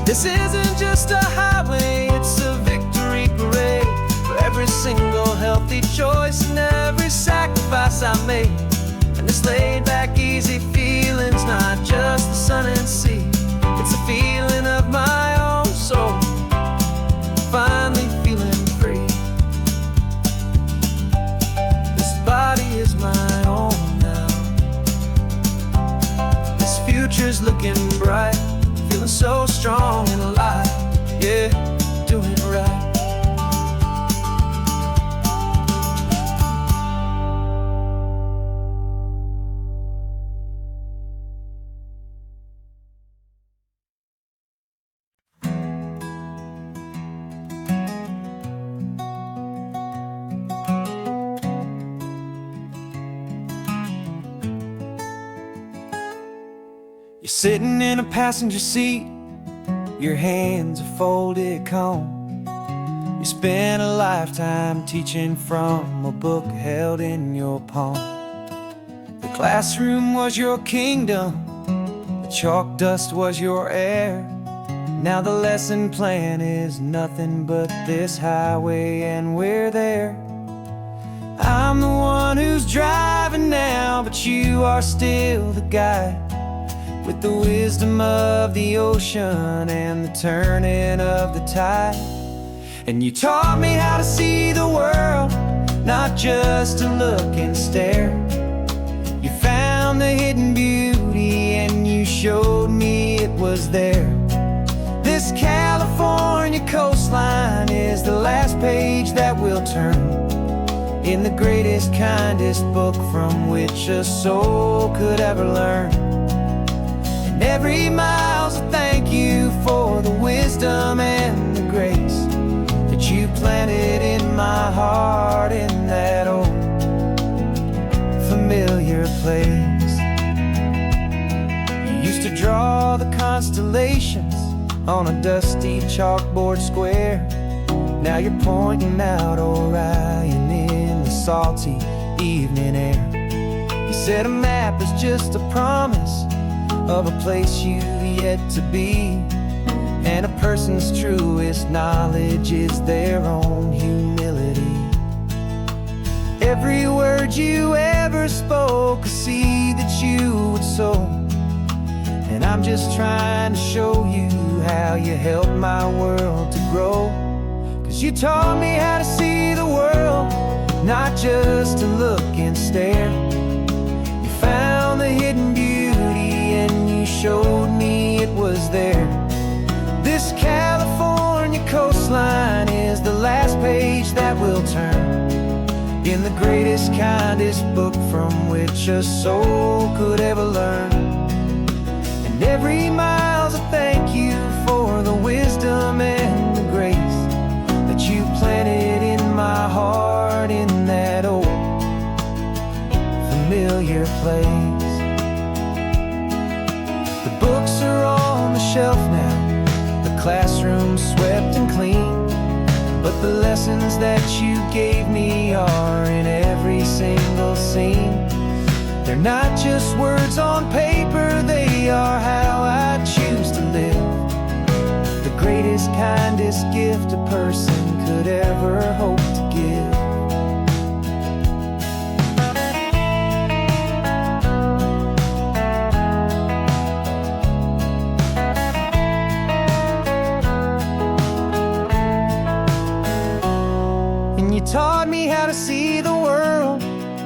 This isn't just a highway, it's a victory parade for every single healthy choice and every sacrifice I made. And this laid back, easy feeling's not just the sun and sea, it's a feeling of my own soul, You're sitting in a passenger seat, your hands are folded calm. You spent a lifetime teaching from a book held in your palm. The classroom was your kingdom, the chalk dust was your air. Now the lesson plan is nothing but this highway and we're there. I'm the one who's driving now, but you are still the guide, with the wisdom of the ocean and the turning of the tide. And you taught me how to see the world, not just to look and stare. You found the hidden beauty and you showed me it was there. This California coastline is the last page that we'll turn in the greatest, kindest book from which a soul could ever learn. And every mile's a thank you for the wisdom and the grace that you planted in my heart in that old familiar place. You used to draw the constellations on a dusty chalkboard square. Now you're pointing out Orion in the salty evening air. You said a map is just a promise of a place you've yet to be, and a person's truest knowledge is their own humility. Every word you ever spoke, a seed that you would sow, and I'm just trying to show you how you helped my world to grow. 'Cause you taught me how to see the world, not just to look and stare. You found the hidden beauty and you showed me it was there. This California coastline is the last page that we'll turn in the greatest, kindest book from which a soul could ever learn. And every mile's a thank you for the wisdom and the grace that you planted in my heart in that old familiar place. The books are on the shelf now, the classroom swept and clean, but the lessons that you gave me are in every single scene. They're not just words on paper, they are how I choose to live. The greatest, kindest gift a person could ever hope to give. And you taught me how to see the world,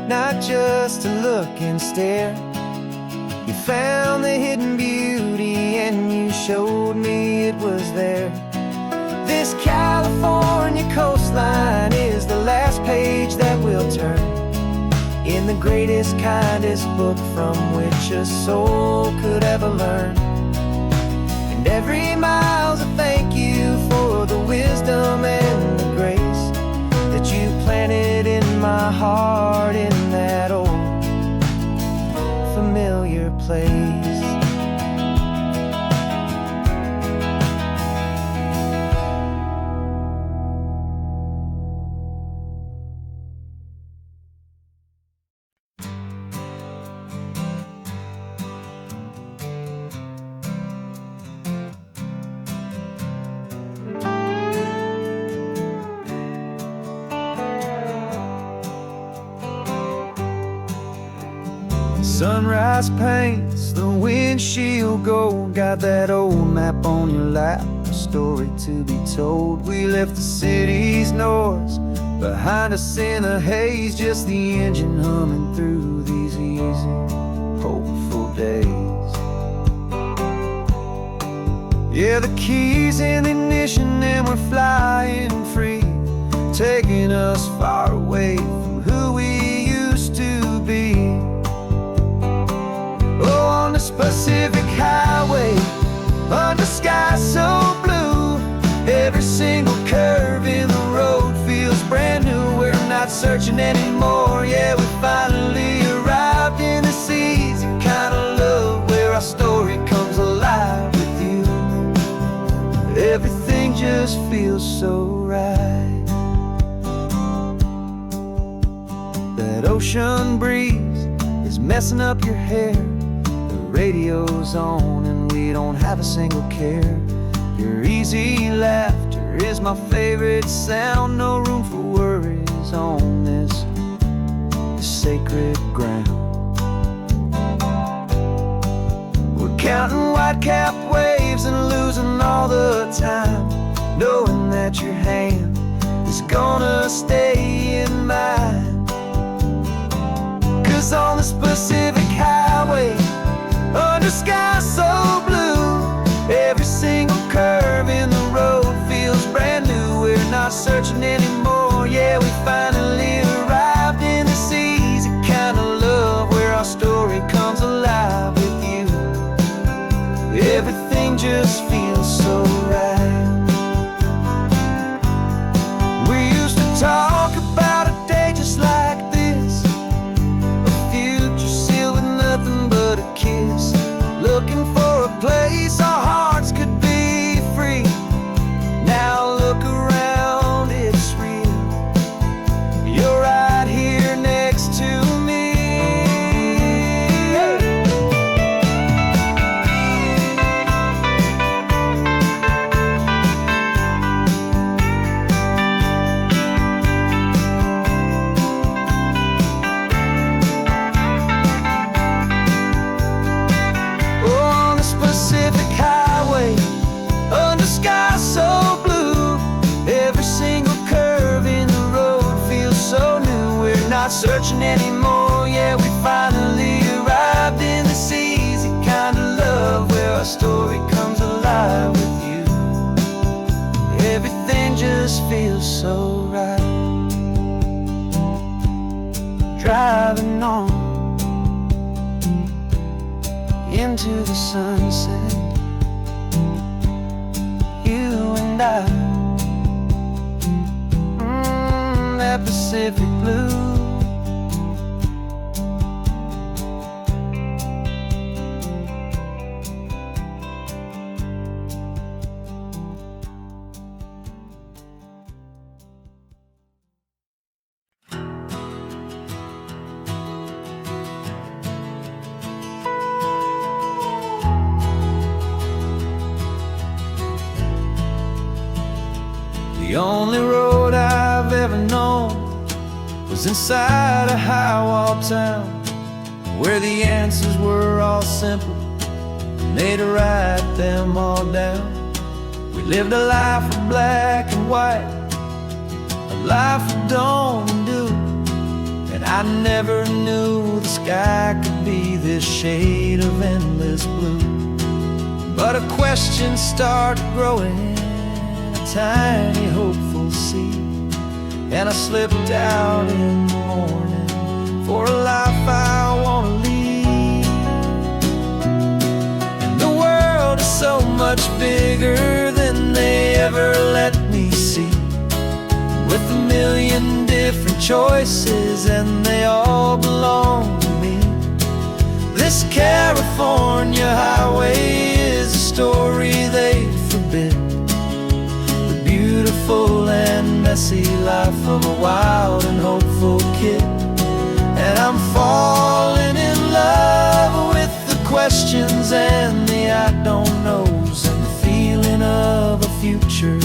not just to look and stare. You found the hidden beauty and you showed me it was there. This California coastline is the last page that we'll turn in the greatest, kindest book from which a soul could ever learn. And every mile's a thank you for the wisdom and the grace that you planted in my heart in that old familiar place. Sunrise paints the windshield gold. Got that old map on your lap, a story to be told. We left the city's noise behind us in the haze, just the engine humming through these easy, hopeful days. Yeah, the keys in the ignition and we're flying free, taking us far away from who we used to be. Oh, on this Pacific highway, under sky so blue, every single curve in the road feels brand new. We're not searching anymore, yeah, we finally arrived in this easy kind of love where our story comes just feels so right. That ocean breeze is messing up your hair. The radio's on and we don't have a single care. Your easy laughter is my favorite sound. No room for worries on this sacred ground. We're counting white-capped waves and losing all the time, knowing that your hand is gonna stay in mine. 'Cause on the Pacific Highway, under sky so blue, every single curve in the road feels brand new. We're not searching anymore, yeah, we finally arrived in this easy kind of love, where our story comes alive with you. Everything just feels so right. We used to talk about a day just like this, a future sealed with nothing but a kiss, looking for a place our hearts could be free. Now look around, it's real. You're right here next to me. On this Pacific Highway, under sky so blue, every single curve in the road feels so new. We're not searching anymore, yeah, we finally arrived in this easy kind of love, where our story comes alive with you. Everything just feels so right. Driving on into the sunset, you and I, that Pacific blue. The only road I've ever known was inside a high-wall town, where the answers were all simple and they'd write them all down. We lived a life of black and white, a life of dawn and dew, and I never knew the sky could be this shade of endless blue. But a question started growing, tiny hopeful seed, and I slipped out in the morning for a life I want to lead. And the world is so much bigger than they ever let me see, with a million different choices and they all belong to me. This California highway is a story they forbid, beautiful and messy life of a wild and hopeful kid. And I'm falling in love with the questions and the I don't knows, and the feeling of a future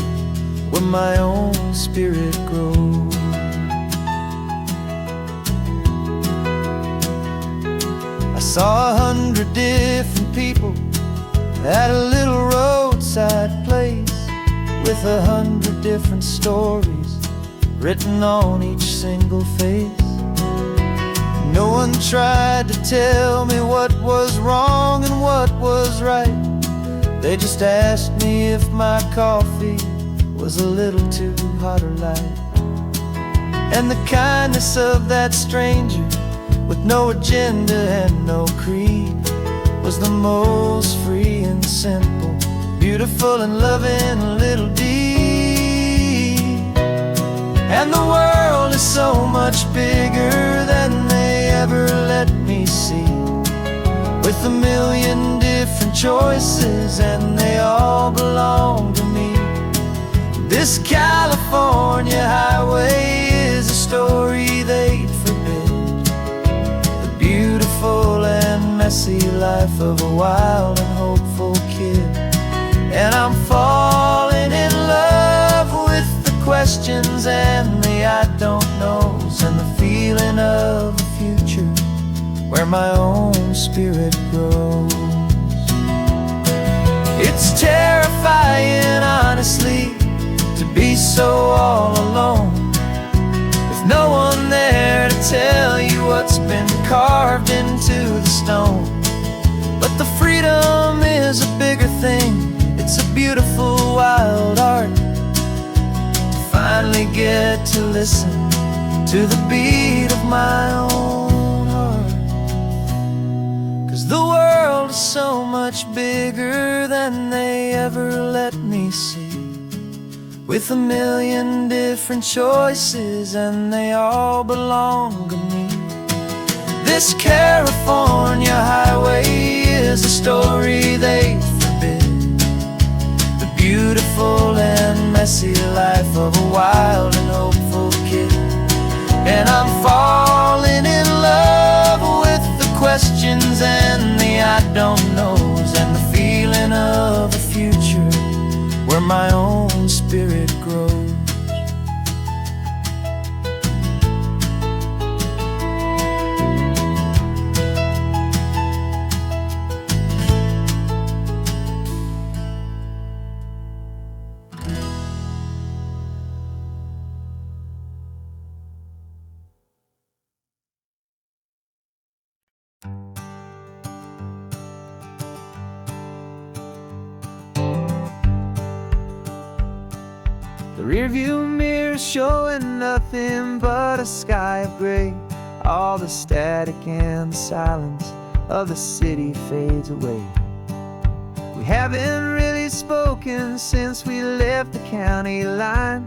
where my own spirit grows. I saw 100 different people at a little roadside place, with 100 different stories written on each single face. No one tried to tell me what was wrong and what was right. They just asked me if my coffee was a little too hot or light. And the kindness of that stranger, with no agenda and no creed, was the most free and simple, beautiful and loving little deed. And the world is so much bigger than they ever let me see, with a million different choices and they all belong to me. This California highway is a story they'd forbid, the beautiful and messy life of a wild and hopeful kid. And I'm falling in love with the questions and the I don't knows, and the feeling of a future where my own spirit grows. It's terrifying, honestly, to be so all alone, with no one there to tell you what's been carved into the stone. But the freedom is a bigger thing. It's a beautiful wild art to finally get to listen to the beat of my own heart. 'Cause the world is so much bigger than they ever let me see, with a million different choices and they all belong to me. This California highway is a story they forbid, the beautiful and messy life of a wild and hopeful kid. And I'm falling in love with the questions and the I don't knows, and the feeling of a future where my own spirit grows. The rearview mirror showing nothing but a sky of gray. All the static and the silence of the city fades away. We haven't really spoken since we left the county line,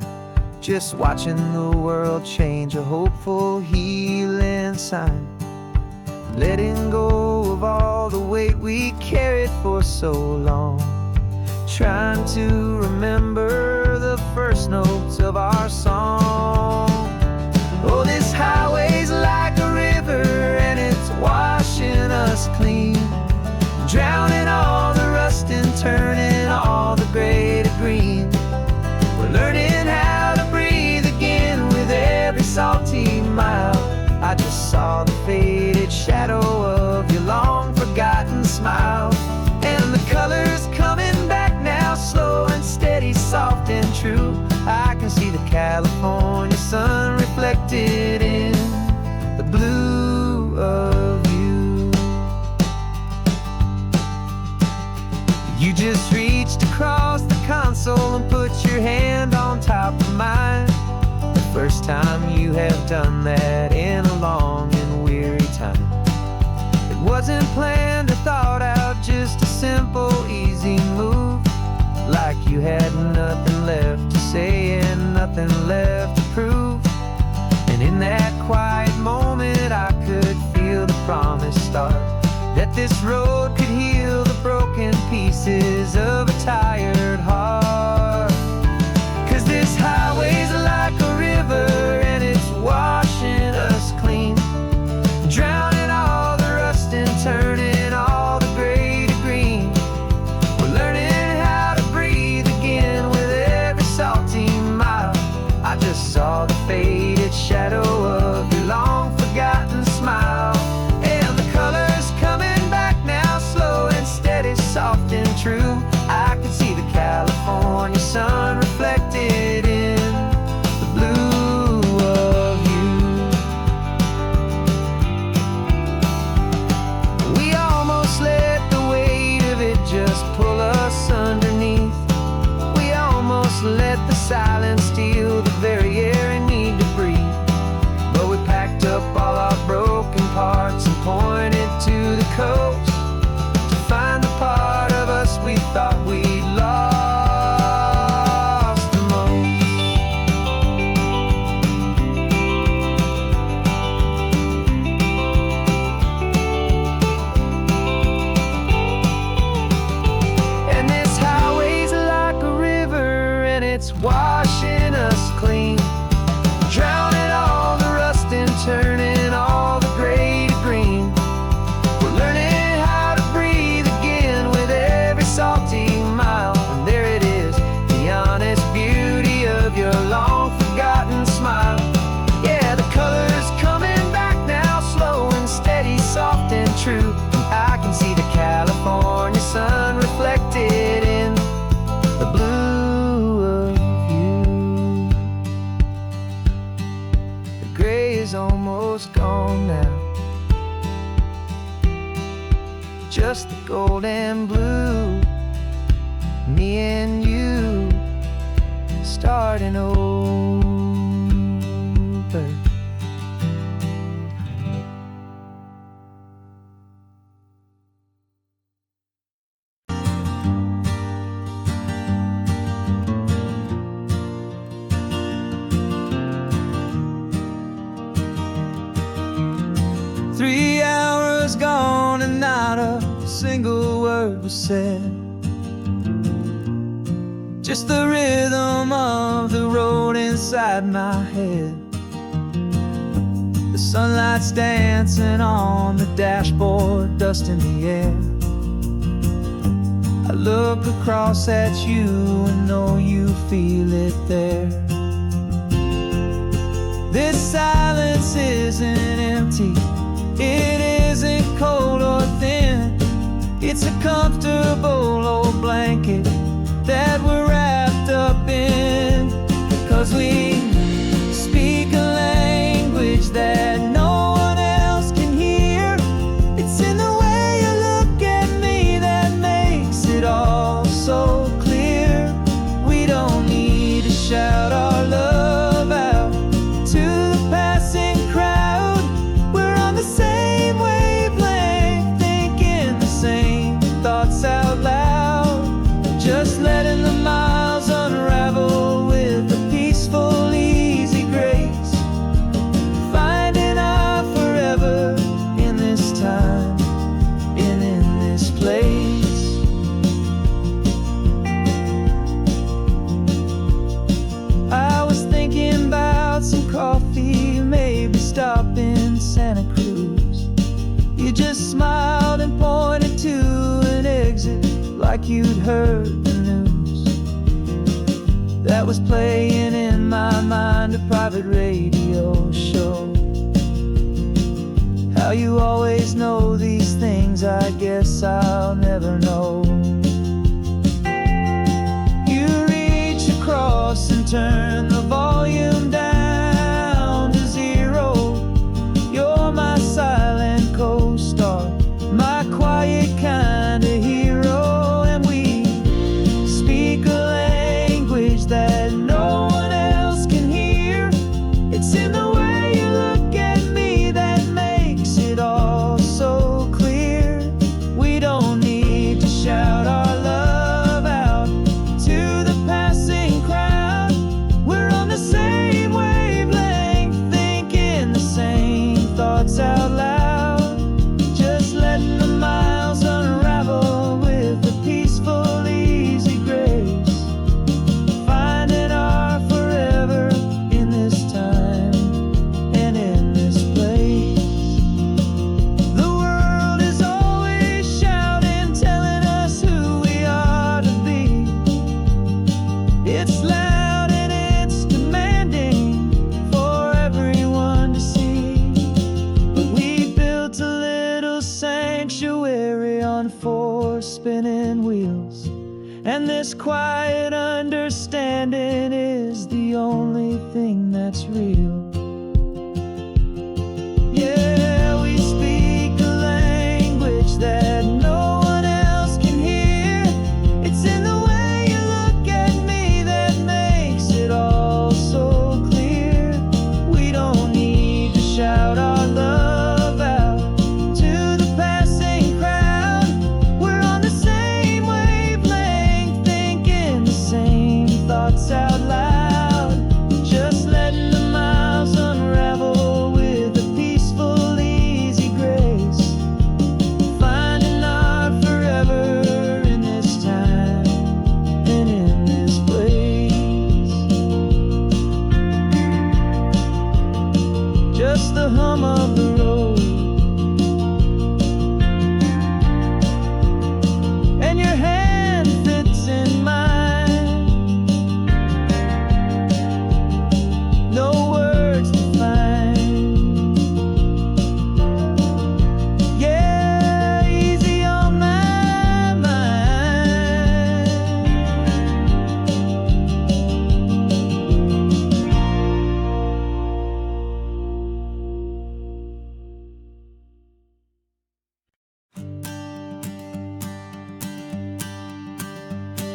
just watching the world change, a hopeful healing sign. Letting go of all the weight we carried for so long, trying to remember the first notes of our song. Oh, this highway's like a river and it's washing us clean, drowning all the rust and turning all the gray to green. We're learning how to breathe again with every salty mile. I just saw the faded shadow of your long forgotten smile, and the colors coming back now, slow and steady, soft and true. I can see the California sun reflected in the blue of you. You just reached across the console and put your hand on top of mine, the first time you have done that in a long and weary time. It wasn't planned or thought out, just a simple, easy move, like you had nothing left to say and nothing left to prove. And in that quiet moment I could feel the promise start, that this road could heal the broken pieces of a tired heart. 'Cause this highway's like a river and it's washing us clean, drowning all the rust and turning all the gray to green. We're learning how to breathe again with every salty mile. I just saw the faded shadow of your long forgotten smile, and the colors coming back now, slow and steady, soft and true. I can see the California sun reflected in the blue of you. We almost let the weight of it just pull us underneath. We almost let the silence steal the very air I need to breathe. But we packed up all our broken parts and pointed to the coast to find the part of us we thought we'd lost the most. And this highway's like a river and it's washed now. Just the gold and blue, me and you starting over. 3 hours gone and not a single word was said. Just the rhythm of the road inside my head. The sunlight's dancing on the dashboard, dust in the air. I look across at you and know you feel it there. This silence isn't empty, it isn't cold or thin. It's a comfortable old blanket that we're wrapped up in. 'Cause we speak a language that no one else can hear. It's in the way you look at me that makes it all so clear. We don't need to shout our love out to the passing crowd. We're on the same wavelength, thinking the same thoughts out loud. Just letting the miles unravel with a peaceful, easy grace. Finding our forever in this time and in this place. I was thinking about some coffee, maybe stop in Santa Cruz. You just smiled and pointed to an exit like you'd heard the news. That was playing in my mind, a private radio show. How you always know these things, I guess I'll never know. You reach across and turn the volume down to 0. You're my silent co-star, my quiet kind of hero. And we speak a language that no one else can hear. It's in the way you look at me that makes it all so clear. We don't need to shout our love out to the passing crowd. We're on the same wavelength, thinking the same thoughts out loud. Just letting the miles unravel with a peaceful, easy grace. Finding our forever in this time and in this place. The world is always shouting, telling us who we are to be. It's loud and it's demanding for everyone to see. But we built a little sanctuary on 4 spinning wheels, and this quiet understanding is the only thing that's real. Yeah, we speak a language that no one else can hear. It's in the way you look at me that makes it all so clear. We don't need to shout our love out to the passing crowd. We're on the same wavelength, thinking the same thoughts out loud. Just letting the miles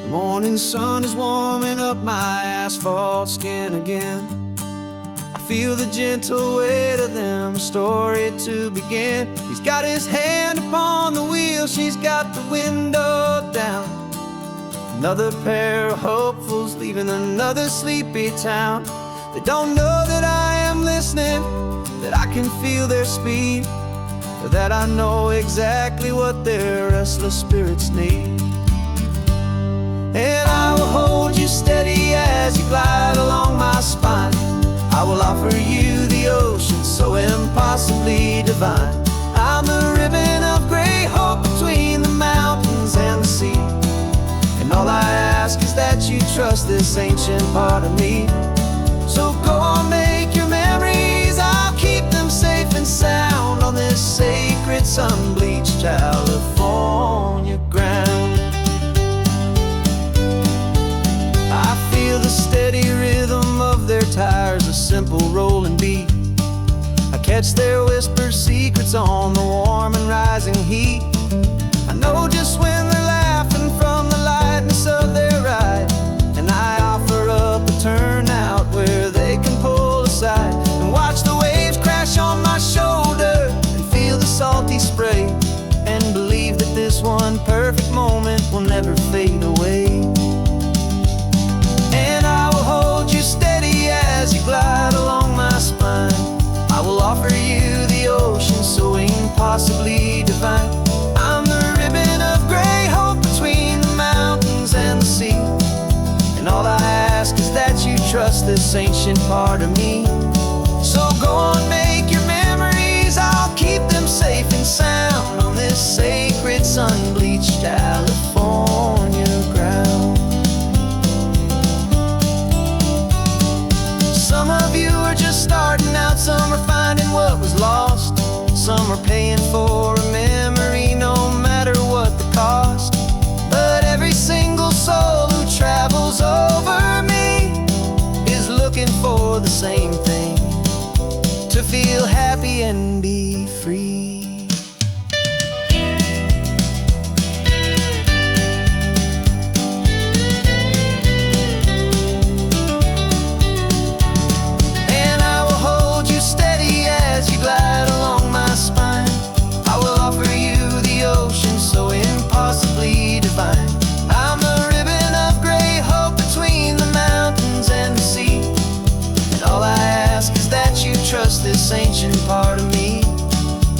The morning sun is warming up my asphalt skin again. I feel the gentle weight of them, story to begin. He's got his hand upon the wheel, she's got the window down. Another pair of hopefuls leaving another sleepy town. They don't know that I am listening, that I can feel their speed, or that I know exactly what their restless spirits need. And I will hold you steady as you glide along my spine. I will offer you the ocean so impossibly divine. I'm the ribbon of gray hope between the mountains and the sea. And all I ask is that you trust this ancient part of me. So go on, make your memories, I'll keep them safe and sound on this sacred sun-bleached California ground. I feel the steady rhythm of their tires, a simple rolling beat. I catch their whispered secrets on the warm and rising heat. I know just when they're laughing from the lightness of their ride, and I offer up a turnout where they can pull aside and watch the waves crash on my shoulder and feel the salty spray, and believe that this one perfect moment will never fade away. And I will hold you steady as you glide along my spine. I will offer you the ocean so impossibly divine. I'm the ribbon of gray hope between the mountains and the sea. And all I ask is that you trust this ancient part of me. So go on, make your memories, I'll keep them safe and sound on this sacred sun-bleached California ground. Some of you are just starting out, some are finding what was lost. Some are paying for a memory no matter what the cost. But every single soul who travels over me is looking for the same thing, to feel happy and be free. And I will hold you steady as you glide along my spine. I will offer you the ocean so impossibly divine. I'm the ribbon of gray hope between the mountains and the sea. And all I ask is that you trust this ancient part of me.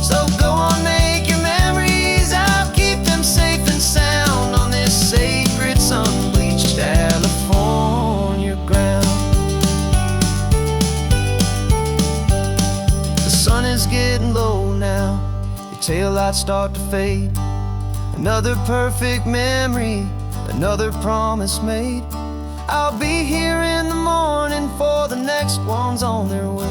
So go on, make your memories, I'll keep them safe and sound on this sacred sun-bleached California ground. The sun is getting low now, your taillights start to fade. Another perfect memory, another promise made. I'll be here in the morning for the next ones on their way.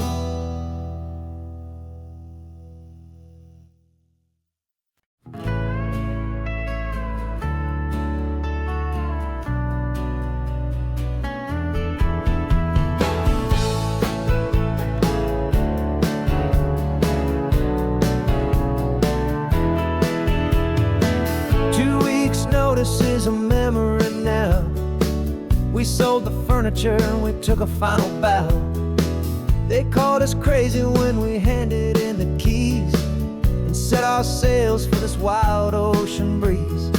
Notice is a memory now. We sold the furniture and we took a final bow. They called us crazy when we handed in the keys and set our sails for this wild ocean breeze.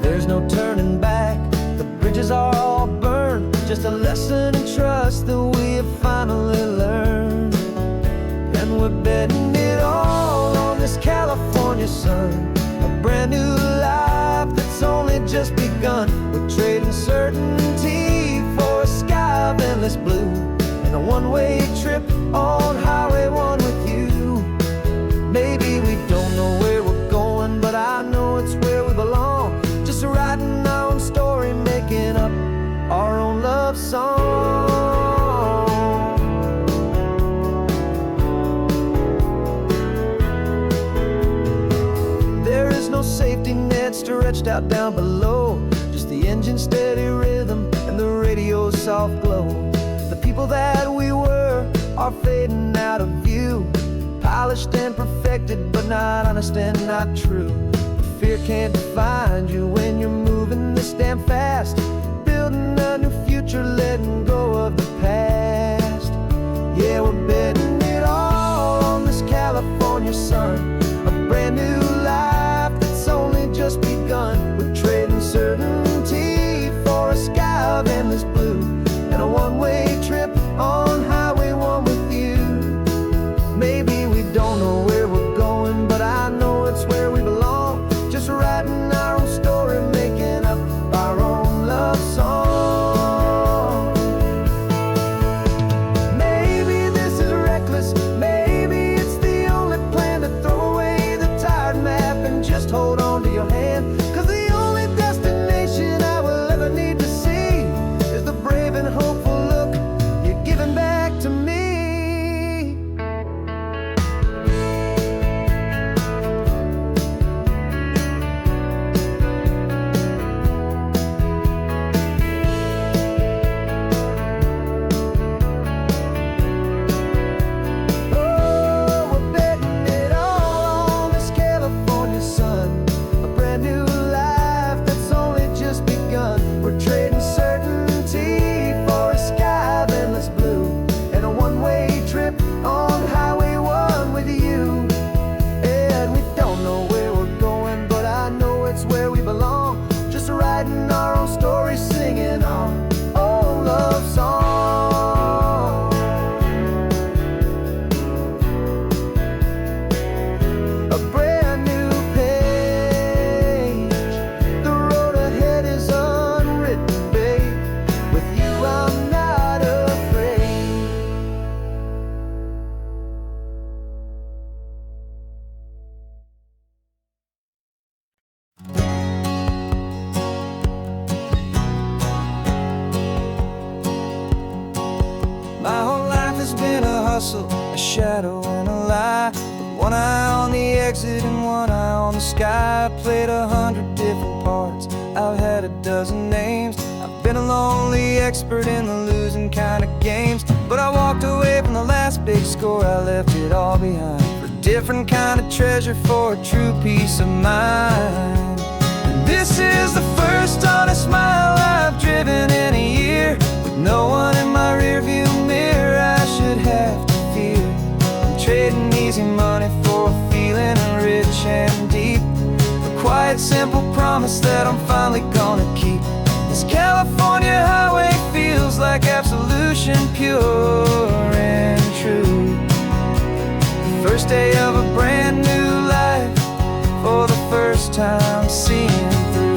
There's no turning back, the bridges are all burned. Just a lesson in trust that we have finally learned. And we're betting it all on this California sun, a brand new life that's only just begun. We're trading certainty for a sky of endless blue, and a one-way trip on Highway 1 with you. Maybe we don't know where we're going, but I know it's where we belong. Just writing our own story, making up our own love song. There is no safety net stretched out down below, just the engine's steady rhythm and the radio's soft glow. The people that we were are fading out of view, polished and perfected, but not honest and not true. Fear can't find you when you're moving this damn fast. future, letting go of the past. Yeah, we're betting it all on this California sun, a brand new life that's only just begun. We're trading certainty for a sky of endless blue, and a one-way trip on Highway 1 with you. Maybe we don't know where we're going, but I know it's where we belong. Just writing our own story, making up our own love song. Maybe this is reckless, maybe it's the only plan to throw away the tired map and just hold on to your hand. 'Cause the only destination I will ever need to see is the brave and hopeful look you're giving back to me. We're trading certainty for a sky of endless blue, and a one-way trip on Highway 1 with you. And we don't know where we're going, but I know it's where we belong. Just writing our own story, singing our own love song. A brand new page, the road ahead is unwritten, babe. With you I'm not afraid. My whole life has been a hustle, a shadow and a lie. With one eye on the exit and one eye on the sky. I played 100 different parts, I've had a dozen names. I've been a lonely expert in the losing kind of games. But I walked away from the last big score, I left it all behind for a different kind of treasure, for a true peace of mind. And this is the first honest mile I've driven in a year, with no one in my rearview mirror I should have to fear. I'm trading easy money for a feeling rich and deep, a quiet, simple promise that I'm finally gonna keep. This California highway feels like absolution, pure and true. The first day of a brand new life, for the first time seeing through.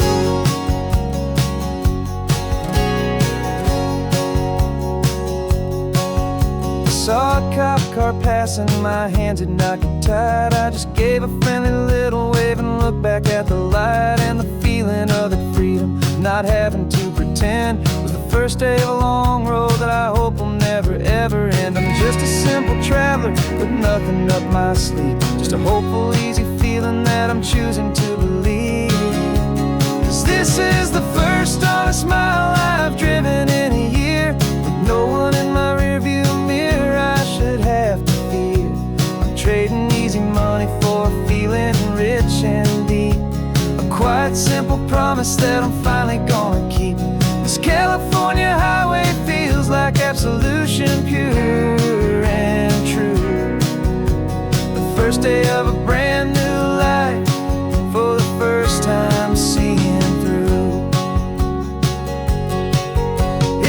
Saw a cop car passing, my hands had not got tied. I just gave a friendly little wave and looked back at the light. And the feeling of the freedom, not having to pretend, was the first day of a long road that I hope will never ever end. I'm just a simple traveler with nothing up my sleeve, just a hopeful, easy feeling that I'm choosing to believe. 'Cause this is the first honest mile I've driven in a year, with no one in my rearview mirror I should have to fear. I'm trading easy money for a feeling rich and deep, a quiet, simple promise that I'm finally gonna keep. This California highway feels like absolution, pure and true. The first day of a brand new life, for the first time seeing through.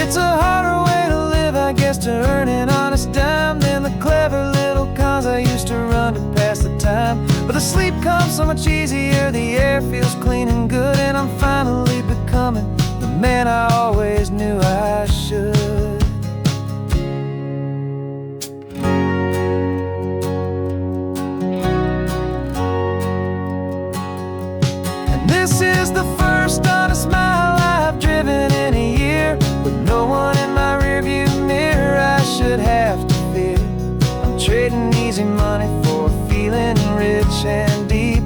It's a harder way to live, I guess, to earn an honest dime than the clever little cons I used to run to pass the time. But the sleep comes so much easier, the air feels clean and good, and I'm finally becoming the man I always knew I should. And this is the first honest mile I've driven in a year, with no one in my rearview mirror I should have to fear. I'm trading easy money for a feeling rich and deep,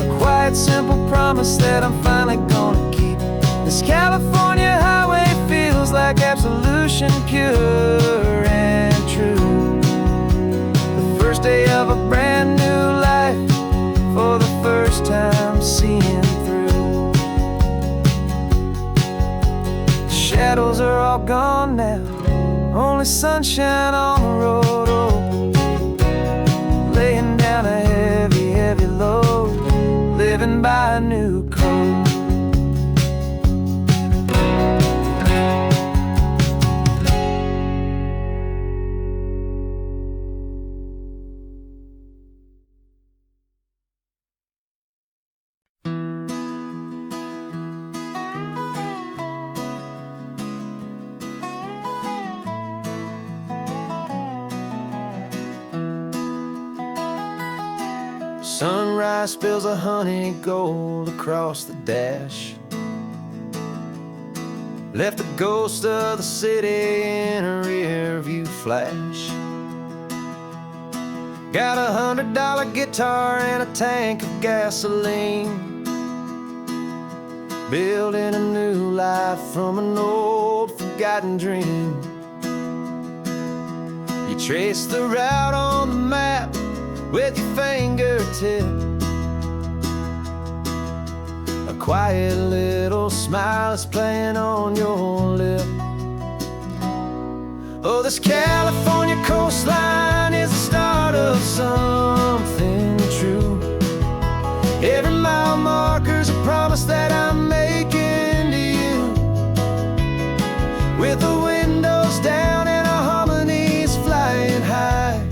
a quiet, simple promise that I'm finally gonna keep. This California highway feels like absolution, pure and true. The first day of a brand new life, for the first time seeing through. The shadows are all all gone now, only sunshine on the road. Oh, laying down a heavy, heavy load, living by a new code. Sunrise spills a honey gold across the dash, left the ghost of the city in a rear view flash. Got a $100 guitar and a tank of gasoline, building a new life from an old forgotten dream. You trace the route on the map with your fingertip, a quiet little smile is playing on your lip. Oh, this California coastline is the start of something true. Every mile marker's a promise that I'm making to you, with the windows down and our harmonies flying high.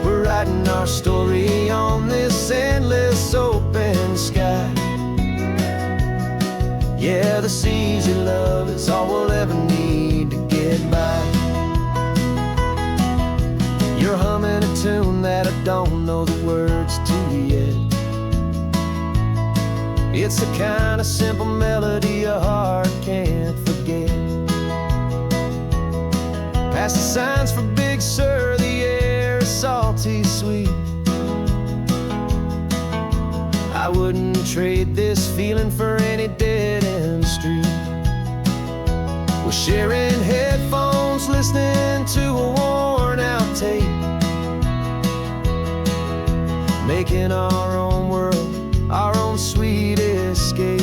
We're writing our story on this endless open sky. Yeah, this easy love is all we'll ever need to get by. You're humming a tune that I don't know the words to yet. It's the kind of simple melody a heart can't forget. Past the signs for Big Sur, the air is salty sweet. I wouldn't trade this feeling for any dead-end street. We're sharing headphones, listening to a worn-out tape, making our own world, our own sweet escape.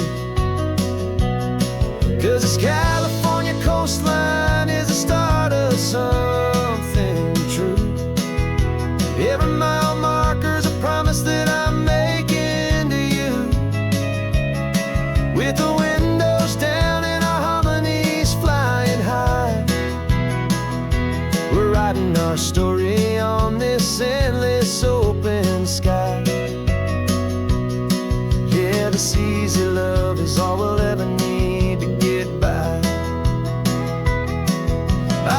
'Cause this California coastline is the start of something true. Every mile marker's a promise that I'm making to you, with the windows down and our harmonies flying high. We're writing our story on this endless open sky. Yeah, this easy love is all we'll ever need to get by.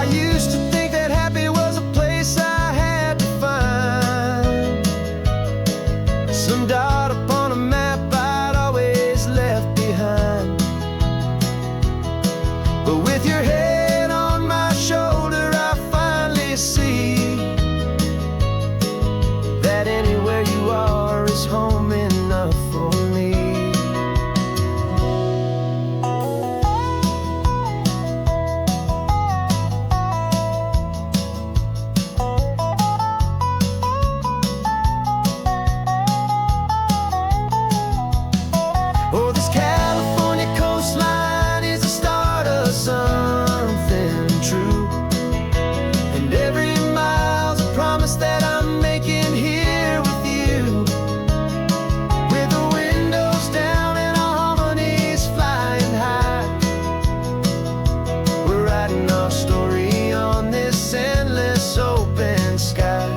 I used to think that happy was a place I had to find, some dot upon a map I'd always left behind. But with your head on my shoulder, I finally see that anywhere you are is home enough for me. Oh, this California coastline is the start of something true, and every mile's a promise that I'm making here with you, with the windows down and our harmonies flying high. We're writing our story on this endless open sky.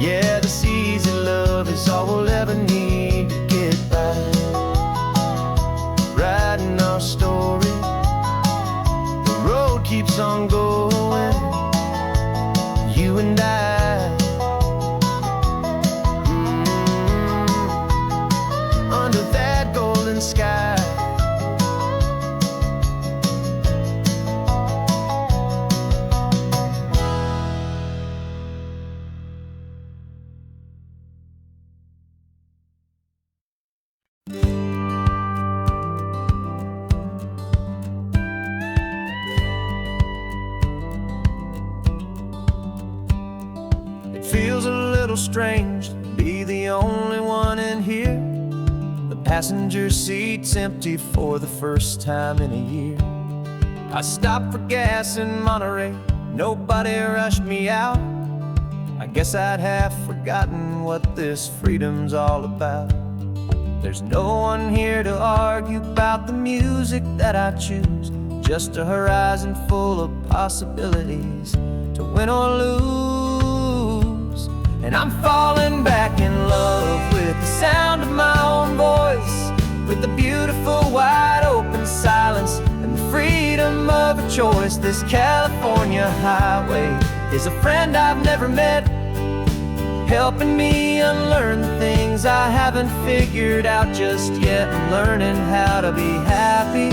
Yeah, this easy love is all we'll ever need to get by. Writing our story, the road keeps on going, you and I, under that golden sky. It feels a little strange to be the only one in here. The passenger seat's empty for the first time in a year. I stopped for gas in Monterey, nobody rushed me out. I guess I'd half forgotten what this freedom's all about. There's no one here to argue about the music that I choose, just a horizon full of possibilities to win or lose. And I'm falling back in love with the sound of my own voice, with the beautiful wide open silence and the freedom of a choice. This California highway is a friend I've never met, helping me unlearn the things I haven't figured out just yet. I'm learning how to be happy,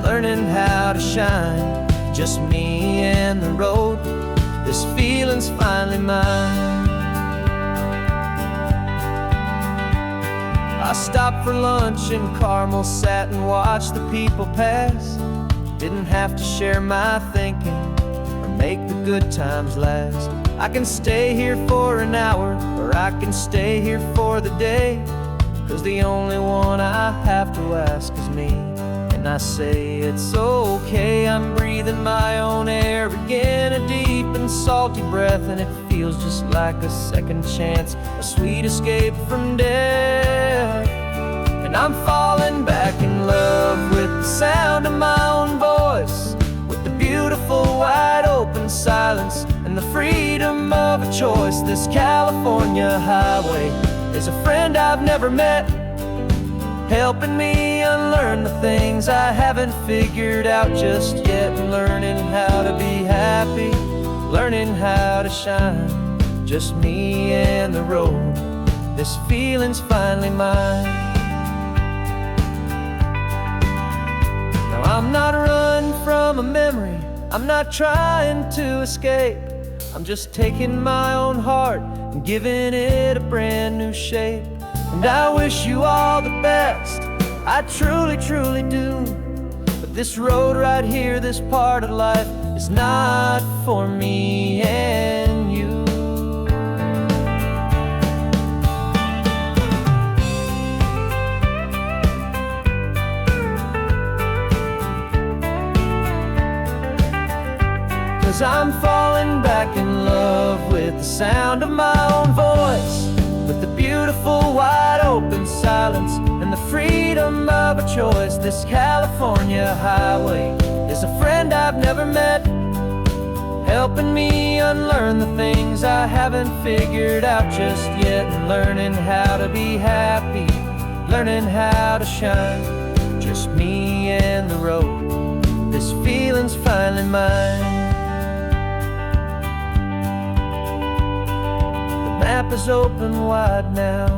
learning how to shine, just me and the road. This feeling's finally mine. I stopped for lunch in Carmel, sat and watched the people pass. Didn't have to share my thinking or make the good times last. I can stay here for an hour, or I can stay here for the day, 'cause the only one I have to ask is me. And I say it's okay, I'm breathing my own air again, a deep and salty breath, and it feels just like a second chance, a sweet escape from death. And I'm falling back in love with the sound of my own voice, with the beautiful wide open silence and the freedom of a choice. This California highway is a friend I've never met, helping me unlearn the things I haven't figured out just yet. And learning how to be happy, learning how to shine, just me and the road. This feeling's finally mine. Now I'm not running from a memory, I'm not trying to escape. I'm just taking my own heart and giving it a brand new shape. And I wish you all the best, I truly, truly do. But this road right here, this part of life, is not for me and you. 'Cause I'm falling back in love with the sound of my own voice, with the beautiful wide open silence and the freedom of a choice. This California highway is a friend I've never met, helping me unlearn the things I haven't figured out just yet. And learning how to be happy, learning how to shine, just me and the road. This feeling's finally mine. The map is open wide now,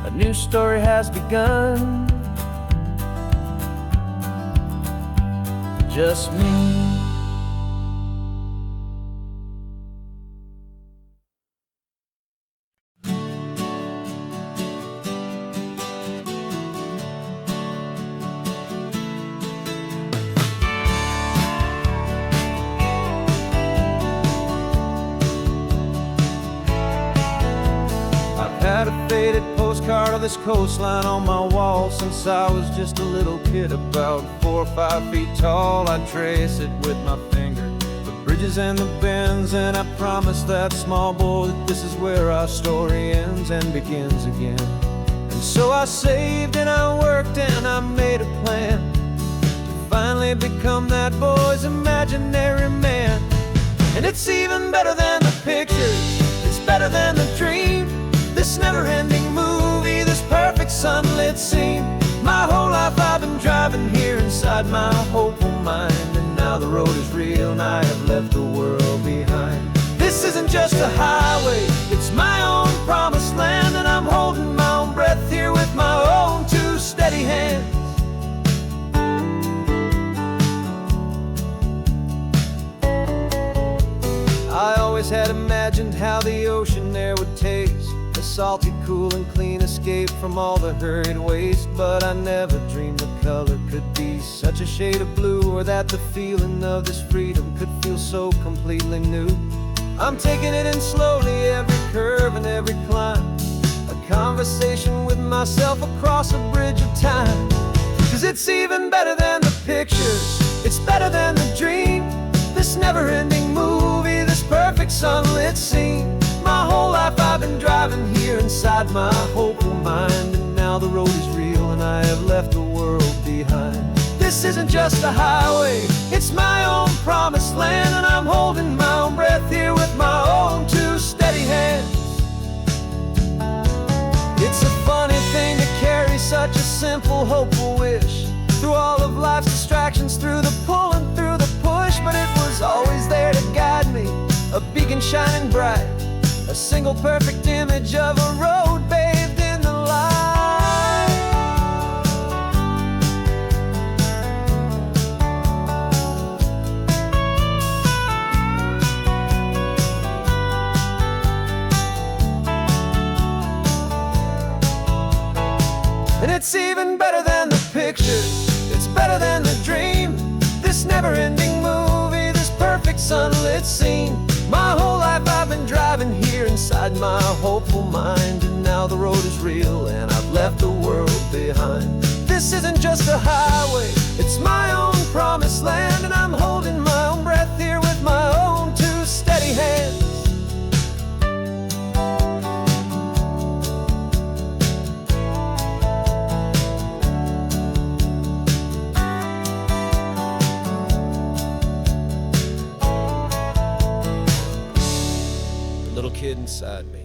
a new story has begun, just me. Had a faded postcard of this coastline on my wall since I was just a little kid, about 4 or 5 feet tall. I trace it with my finger, the bridges and the bends, and I promised that small boy that this is where our story ends and begins again. And so I saved and I worked and I made a plan to finally become that boy's imaginary man. And it's even better than the pictures, it's better than the dream, this never-ending movie, this perfect sunlit scene. My whole life I've been driving here inside my hopeful mind, and now the road is real and I have left the world behind. This isn't just a highway, it's my own promised land, and I'm holding my own breath here with my own 2 steady hands. I always had imagined how the ocean there would taste, a salty, cool and clean escape from all the hurried waste. But I never dreamed the color could be such a shade of blue, or that the feeling of this freedom could feel so completely new. I'm taking it in slowly, every curve and every climb, a conversation with myself across a bridge of time. 'Cause it's even better than the pictures, it's better than the dream. This never-ending movie, this perfect sunlit scene. My whole life I've been driving here inside my hopeful mind, and now the road is real and I have left the world behind. This isn't just a highway, it's my own promised land, and I'm holding my own breath here with my own two steady hands. It's a funny thing to carry such a simple, hopeful wish through all of life's distractions, through the pull and through the push. But it was always there to guide me, a beacon shining bright, a single perfect image of a road bathed in the light. And it's even better than the pictures, it's better than the dream. This never-ending movie, this perfect sunlit scene. My whole life I've been driving here inside my hopeful mind, and now the road is real and I've left the world behind. This isn't just a highway, it's my own promised land, and I'm holding my own breath here with my own two steady hands. Little kid inside me.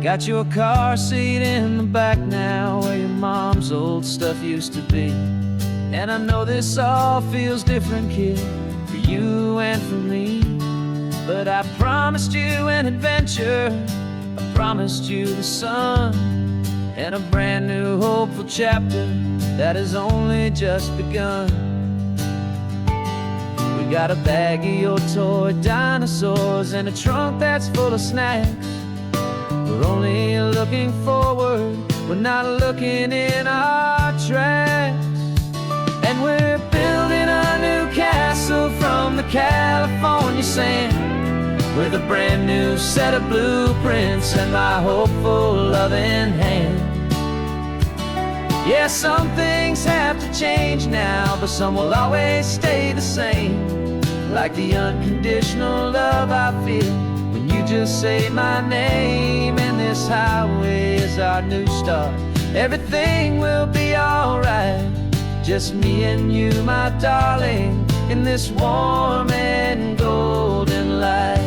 Got your car seat in the back now, where your mom's old stuff used to be. And I know this all feels different, kid, for you and for me. But I promised you an adventure, I promised you the sun, and a brand new hopeful chapter that has only just begun. We got a bag of your toy dinosaurs and a trunk that's full of snacks. We're only looking forward, we're not looking in our tracks. And we're building a new castle from the California sand, with a brand new set of blueprints and my hopeful loving hand. Yeah, some things have to change now, but some will always stay the same. Like the unconditional love I feel when you just say my name. And this highway is our new start, everything will be alright. Just me and you, my darling, in this warm and golden light.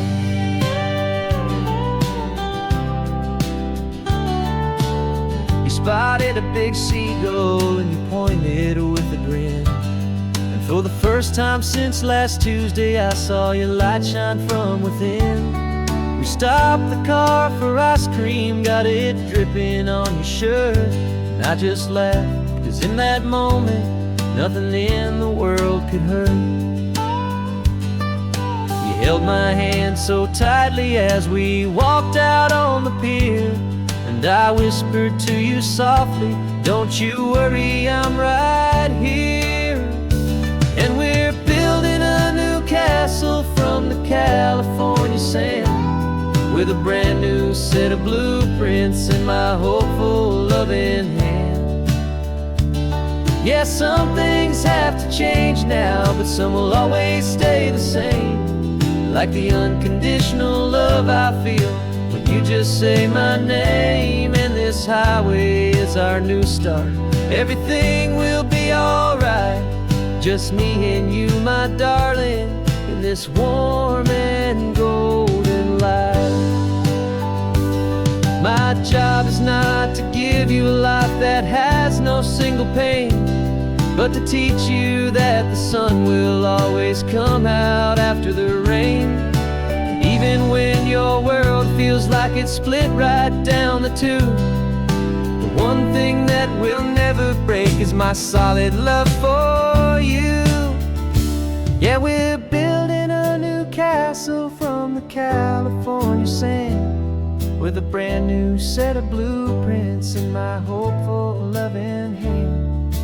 Spotted a big seagull and you pointed with a grin. And for the first time since last Tuesday, I saw your light shine from within. We stopped the car for ice cream, got it dripping on your shirt. And I just laughed, 'cause in that moment, nothing in the world could hurt. You held my hand so tightly as we walked out on the pier, and I whispered to you softly, don't you worry, I'm right here. And we're building a new castle from the California sand, with a brand new set of blueprints in my hopeful loving hand. Yeah, some things have to change now, but some will always stay the same. Like the unconditional love I feel when you just say my name. And this highway is our new start, everything will be alright. Just me and you, my darling, in this warm and golden light. My job is not to give you a life that has no single pain, but to teach you that the sun will always come out after the rain. Even when your world feels like it's split right down the two, the one thing that will never break is my solid love for you. Yeah, we're building a new castle from the California sand, with a brand new set of blueprints in my hopeful, loving hand.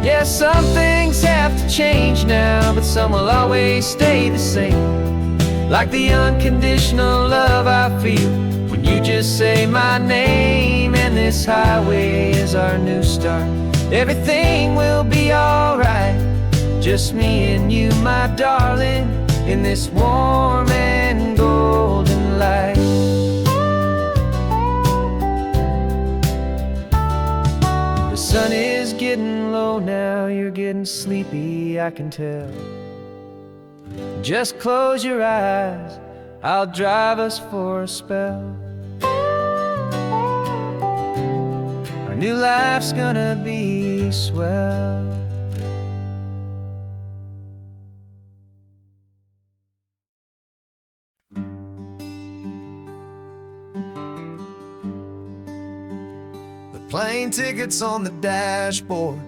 Yeah, some things have to change now, but some will always stay the same. Like the unconditional love I feel when you just say my name. And this highway is our new start. Everything will be alright, just me and you, my darling, in this warm and golden light. The sun is getting low now, you're getting sleepy, I can tell. Just close your eyes, I'll drive us for a spell. Our new life's gonna be swell. The plane ticket's on the dashboard,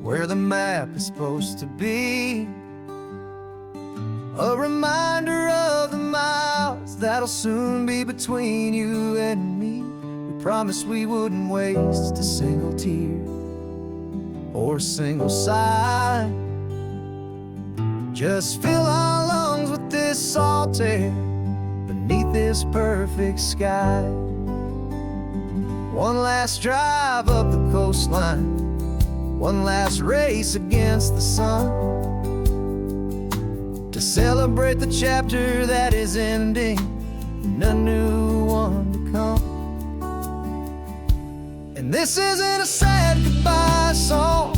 where the map is supposed to be. A reminder of the miles that'll soon be between you and me. We promised we wouldn't waste a single tear or a single sigh. Just fill our lungs with this salt air beneath this perfect sky. One last drive up the coastline, one last race against the sun, to celebrate the chapter that is ending and a new one to come. And this isn't a sad goodbye song,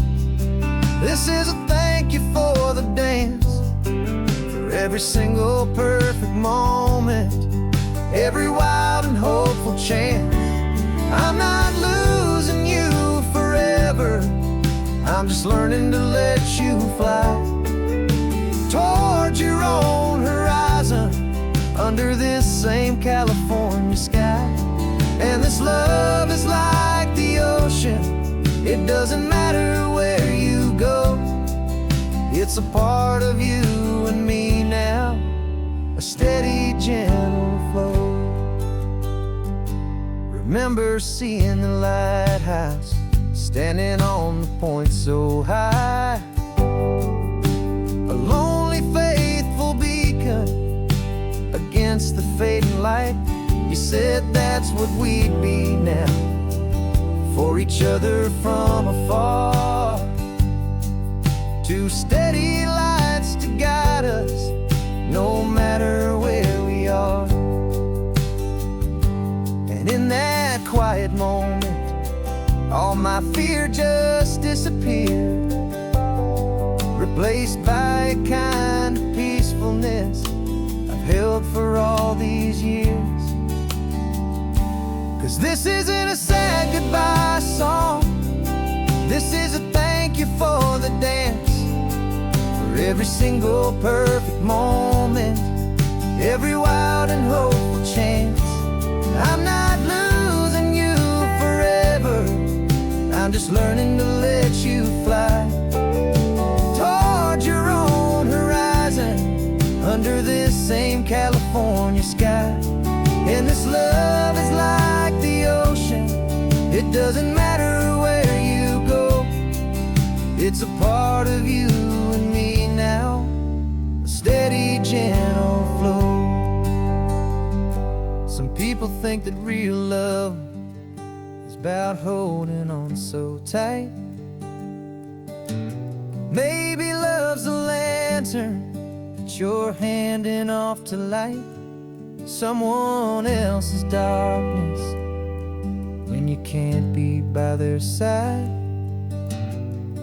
this is a thank you for the dance, for every single perfect moment, every wild and hopeful chance. I'm not losing you forever, I'm just learning to let you fly toward your own horizon, under this same California sky. And this love is like the ocean, it doesn't matter where you go, it's a part of you and me now, a steady, gentle flow. Remember seeing the lighthouse, standing on the point so high, a lonely, faithful beacon against the fading light. You said that's what we'd be now, for each other from afar. Two steady lights to guide us, no matter where we are. And in that quiet moment, all my fear just disappeared, replaced by a kind of peacefulness I've held for all these years. 'Cause this isn't a sad goodbye song, this is a thank you for the dance, for every single perfect moment, every wild and hopeful chance. I'm not losing you forever, I'm just learning to let you fly toward your own horizon, under this same California sky. And this love is like the ocean, it doesn't matter where you go, it's a part of you and me now, a steady, gentle flow. Some people think that real love is about holding on so tight. Maybe love's a lantern that you're handing off to light someone else's darkness when you can't be by their side.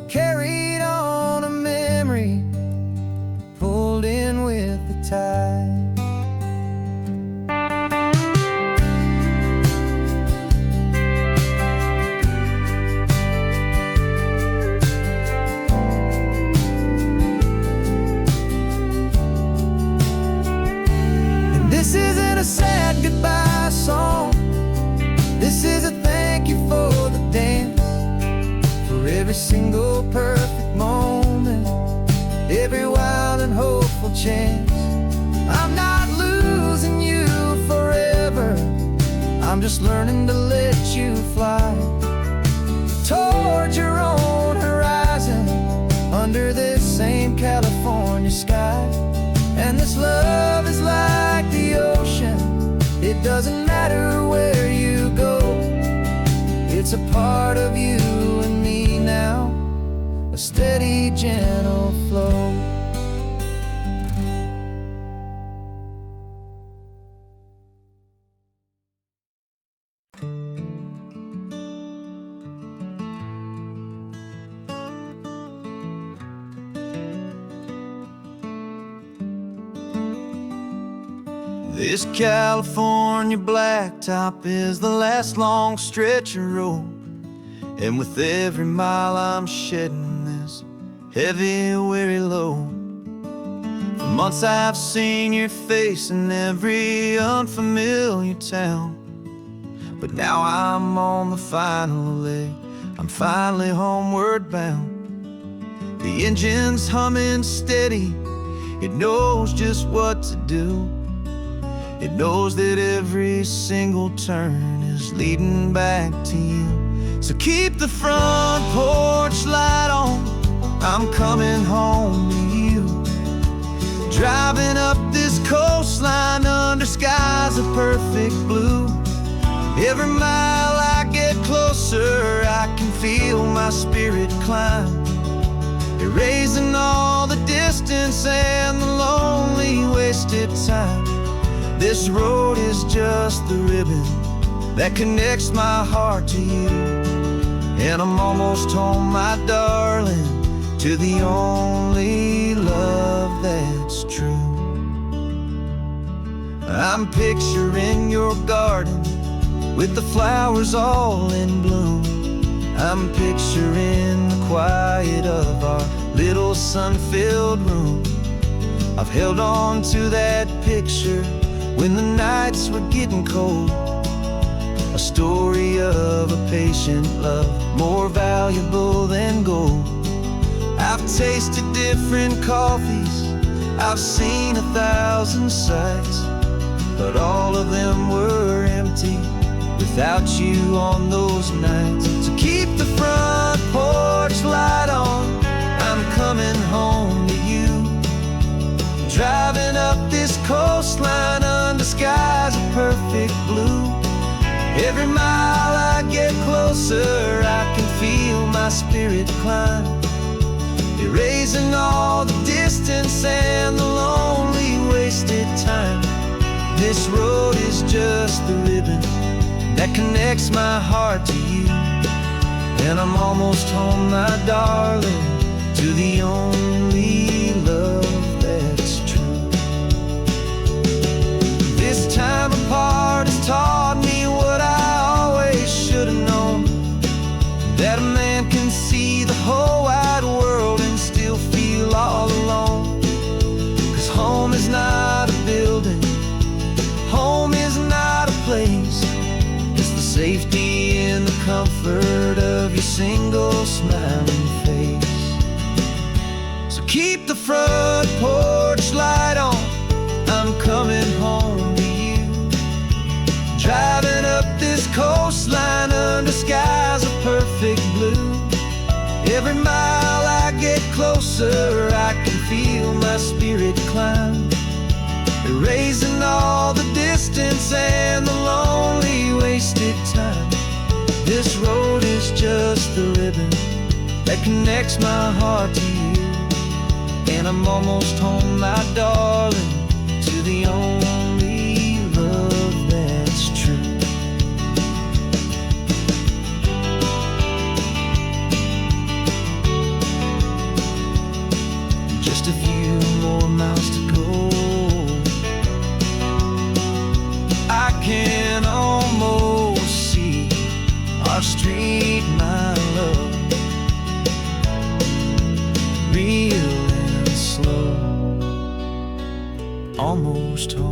Carried on a memory, pulled in with the tide. This isn't a sad goodbye song, this is a thank you for the dance, for every single perfect moment, every wild and hopeful chance. I'm not losing you forever, I'm just learning to let you fly towards your own horizon, under this same California sky. And this love is like the ocean, it doesn't matter where you go. It's a part of you and me now, a steady, gentle flow. This California blacktop is the last long stretch of road, and with every mile I'm shedding this heavy, weary load. For months I've seen your face in every unfamiliar town, but now I'm on the final leg, I'm finally homeward bound. The engine's humming steady, it knows just what to do. It knows that every single turn is leading back to you. So keep the front porch light on, I'm coming home to you. Driving up this coastline under skies of perfect blue. Every mile I get closer, I can feel my spirit climb, erasing all the distance and the lonely wasted time. This road is just the ribbon that connects my heart to you, and I'm almost home, my darling, to the only love that's true. I'm picturing your garden with the flowers all in bloom. I'm picturing the quiet of our little sun-filled room. I've held on to that picture when the nights were getting cold, a story of a patient love, more valuable than gold. I've tasted different coffees, I've seen 1,000 sights, but all of them were empty without you on those nights. So keep the front porch light on, I'm coming home to you. Driving up this coastline under skies of perfect blue. Every mile I get closer, I can feel my spirit climb, erasing all the distance and the lonely wasted time. This road is just the ribbon that connects my heart to you, and I'm almost home, my darling, to the only love that's true. This time apart has taught me what I always should have known, that a man can see the whole wide world and still feel all alone. 'Cause home is not a building, home is not a place, it's the safety and the comfort of your single smiling face. So keep the front porch light on, I'm coming home to you. Driving up this coastline under skies of perfect blue. Every mile I get closer, I can feel my spirit climb, erasing all the distance and the lonely wasted time. This road is just the ribbon that connects my heart to you, and I'm almost home, my darling, to the only love that's true. Just a few more miles to go, I can almost see our street, my love, real and slow, almost home.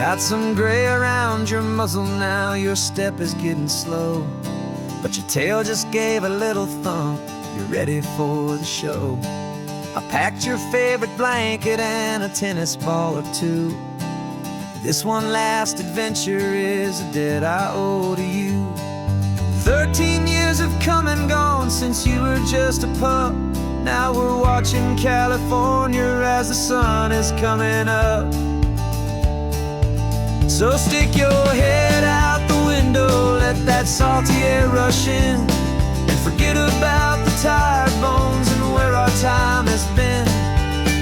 Got some gray around your muzzle now, your step is getting slow, but your tail just gave a little thump, you're ready for the show. I packed your favorite blanket and a tennis ball or two. This one last adventure is a debt I owe to you. 13 years have come and gone since you were just a pup. Now we're watching California as the sun is coming up. So stick your head out the window, let that salty air rush in, and forget about the tired bones and where our time has been.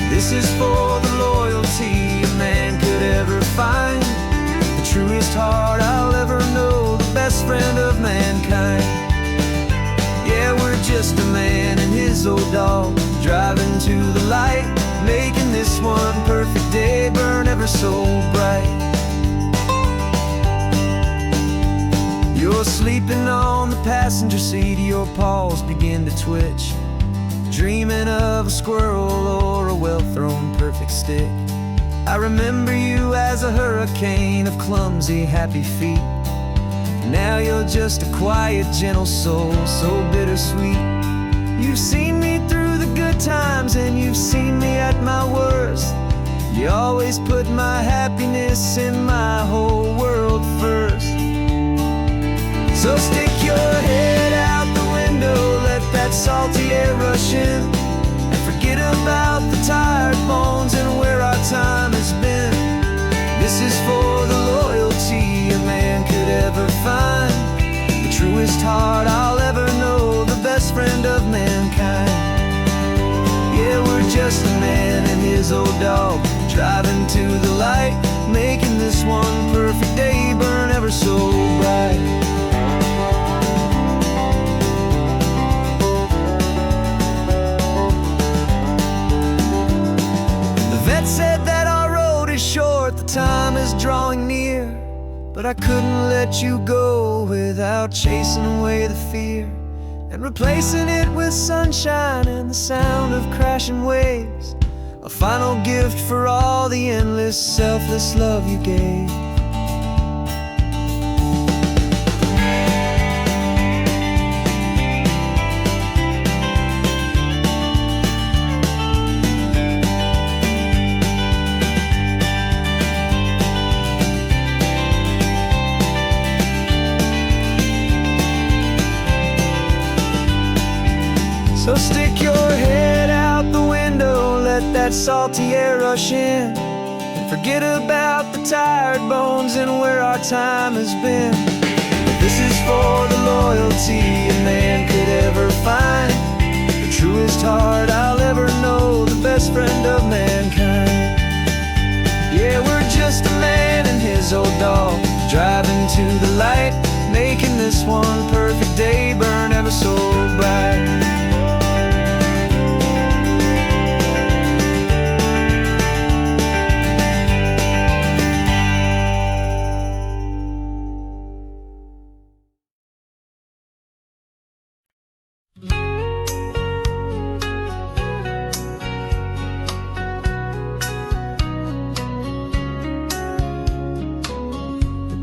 This is for the loyalty a man could ever find, the truest heart I'll ever know, the best friend of mankind. Yeah, we're just a man and his old dog, driving to the light, making this one perfect day burn ever so bright. You're sleeping on the passenger seat, your paws begin to twitch, dreaming of a squirrel or a well-thrown perfect stick. I remember you as a hurricane of clumsy, happy feet. Now you're just a quiet, gentle soul, so bittersweet. You've seen me through the good times and you've seen me at my worst. You always put my happiness in my whole world first. So stick your head out the window, let that salty air rush in, and forget about the tired bones and where our time has been. This is for the loyalty a man could ever find, the truest heart I'll ever know, the best friend of mankind. Yeah, we're just a man and his old dog, driving to the light, making this one perfect day burn ever so bright. Said that our road is short, the time is drawing near, but I couldn't let you go without chasing away the fear and replacing it with sunshine and the sound of crashing waves, a final gift for all the endless, selfless love you gave. So stick your head out the window, let that salty air rush in, and forget about the tired bones and where our time has been. This is for the loyalty a man could ever find, the truest heart I'll ever know, the best friend of mankind. Yeah, we're just a man and his old dog, driving to the light, making this one perfect day burn ever so bright.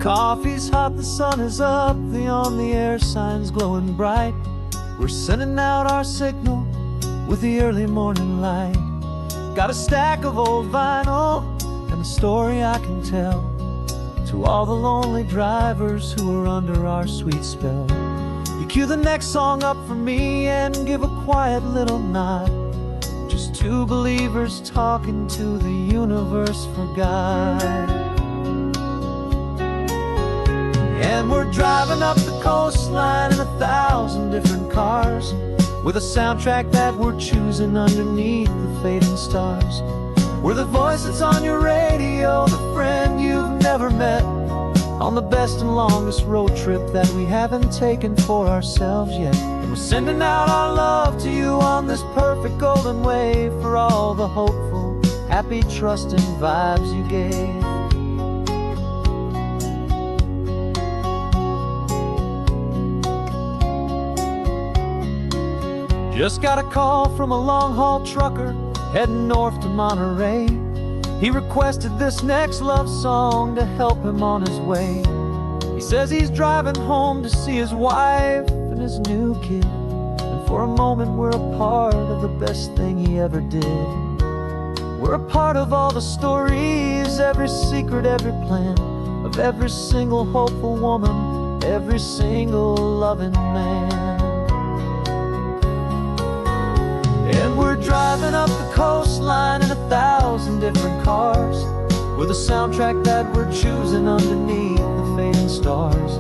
Coffee's hot, the sun is up, the on the air sign's glowing bright. We're sending out our signal with the early morning light. Got a stack of old vinyl and a story I can tell to all the lonely drivers who are under our sweet spell. You cue the next song up for me and give a quiet little nod, just two believers talking to the universe for God. And we're driving up the coastline in 1,000 different cars, with a soundtrack that we're choosing underneath the fading stars. We're the voice that's on your radio, the friend you've never met, on the best and longest road trip that we haven't taken for ourselves yet. And we're sending out our love to you on this perfect golden wave, for all the hopeful, happy, trusting vibes you gave. Just got a call from a long-haul trucker heading north to Monterey. He requested this next love song to help him on his way. He says he's driving home to see his wife and his new kid, and for a moment we're a part of the best thing he ever did. We're a part of all the stories, every secret, every plan, of every single hopeful woman, every single loving man. And we're driving up the coastline in 1,000 different cars, with a soundtrack that we're choosing underneath the fading stars.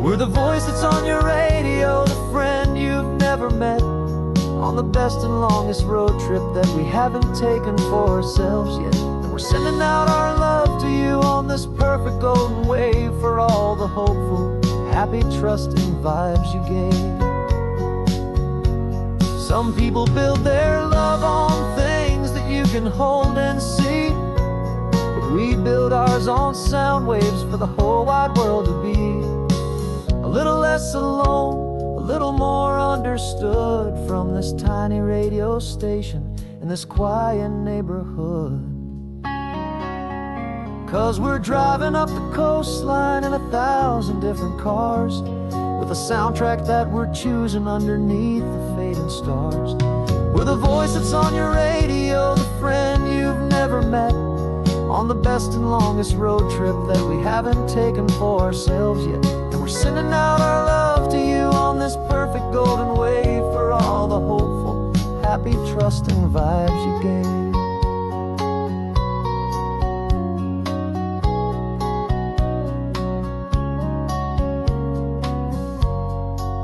We're the voice that's on your radio, the friend you've never met, on the best and longest road trip that we haven't taken for ourselves yet. And we're sending out our love to you on this perfect golden wave, for all the hopeful, happy, trusting vibes you gave. Some people build their love on things that you can hold and see, but we build ours on sound waves for the whole wide world to be a little less alone, a little more understood, from this tiny radio station in this quiet neighborhood. 'Cause we're driving up the coastline in 1,000 different cars, with a soundtrack that we're choosing underneath the fading stars. We're the voice that's on your radio, the friend you've never met, on the best and longest road trip that we haven't taken for ourselves yet. And we're sending out our love to you on this perfect golden wave, for all the hopeful, happy, trusting vibes you gave.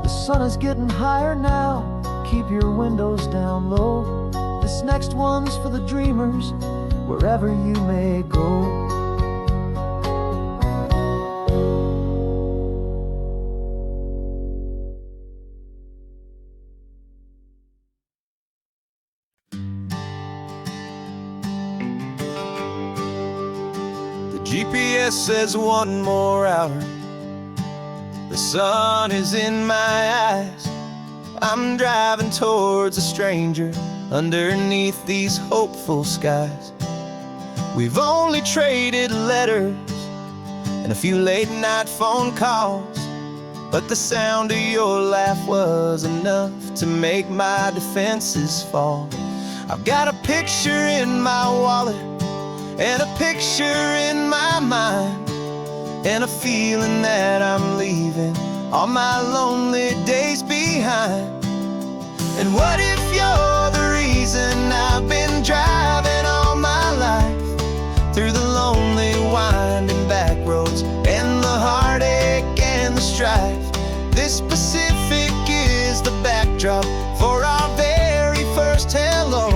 The sun is getting higher now, keep your windows down low. This next one's for the dreamers, wherever you may go. The GPS says 1 more hour. The sun is in my eyes. I'm driving towards a stranger underneath these hopeful skies. We've only traded letters and a few late night phone calls, but the sound of your laugh was enough to make my defenses fall. I've got a picture in my wallet and a picture in my mind, and a feeling that I'm leaving all my lonely days behind. And what if you're the reason I've been driving all my life, through the lonely winding back roads and the heartache and the strife? This Pacific is the backdrop for our very first hello,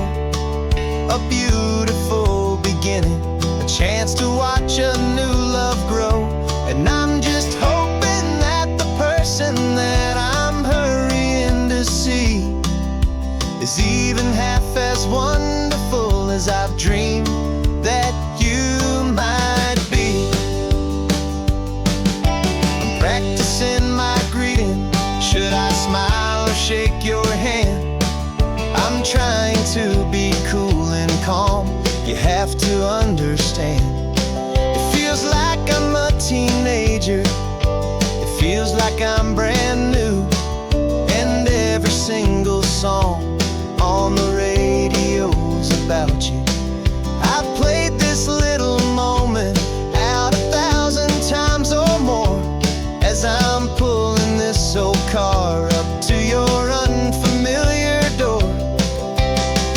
a beautiful beginning, a chance to watch a new love grow. And I'm just hoping that the person that I'm hurrying to see is even half as wonderful as I've dreamed that you might be. I'm practicing my greeting. Should I smile or shake your hand? I'm trying to be cool and calm. You have to understand. It feels like I'm a teenager. It feels like I'm brand new. And every single song on the radio's about you. I've played this little moment out 1,000 times or more, as I'm pulling this old car up to your unfamiliar door.